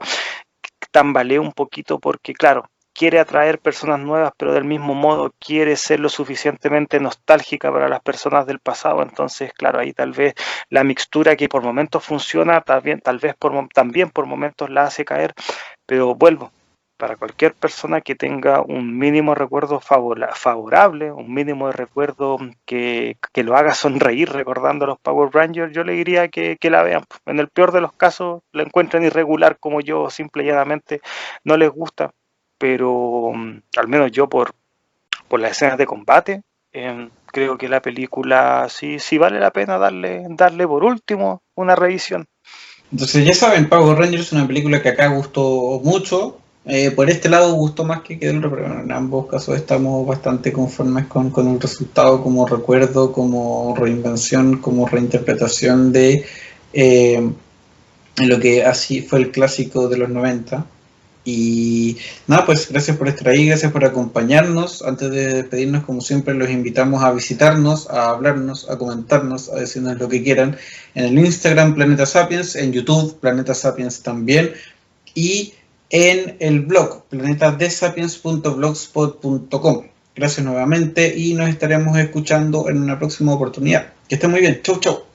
tambalea un poquito porque, claro, quiere atraer personas nuevas, pero del mismo modo quiere ser lo suficientemente nostálgica para las personas del pasado. Entonces, claro, ahí tal vez la mixtura que por momentos funciona, también, tal vez también por momentos la hace caer, pero vuelvo. Para cualquier persona que tenga un mínimo recuerdo favorable, un mínimo de recuerdo que lo haga sonreír recordando a los Power Rangers, yo le diría que la vean. En el peor de los casos, la encuentran irregular como yo, simple y llanamente no les gusta, pero al menos yo por las escenas de combate, creo que la película sí vale la pena darle por último una revisión. Entonces, ya saben, Power Rangers es una película que acá gustó mucho. Por este lado gustó más que el otro, pero en ambos casos estamos bastante conformes con el resultado como recuerdo, como reinvención, como reinterpretación de lo que así fue el clásico de los 90. Y nada, pues gracias por estar ahí, gracias por acompañarnos. Antes de despedirnos, como siempre, los invitamos a visitarnos, a hablarnos, a comentarnos, a decirnos lo que quieran en el Instagram Planeta Sapiens, en YouTube Planeta Sapiens también, y en el blog planetadesapiens.blogspot.com. Gracias nuevamente y nos estaremos escuchando en una próxima oportunidad. Que estén muy bien. Chau, chau.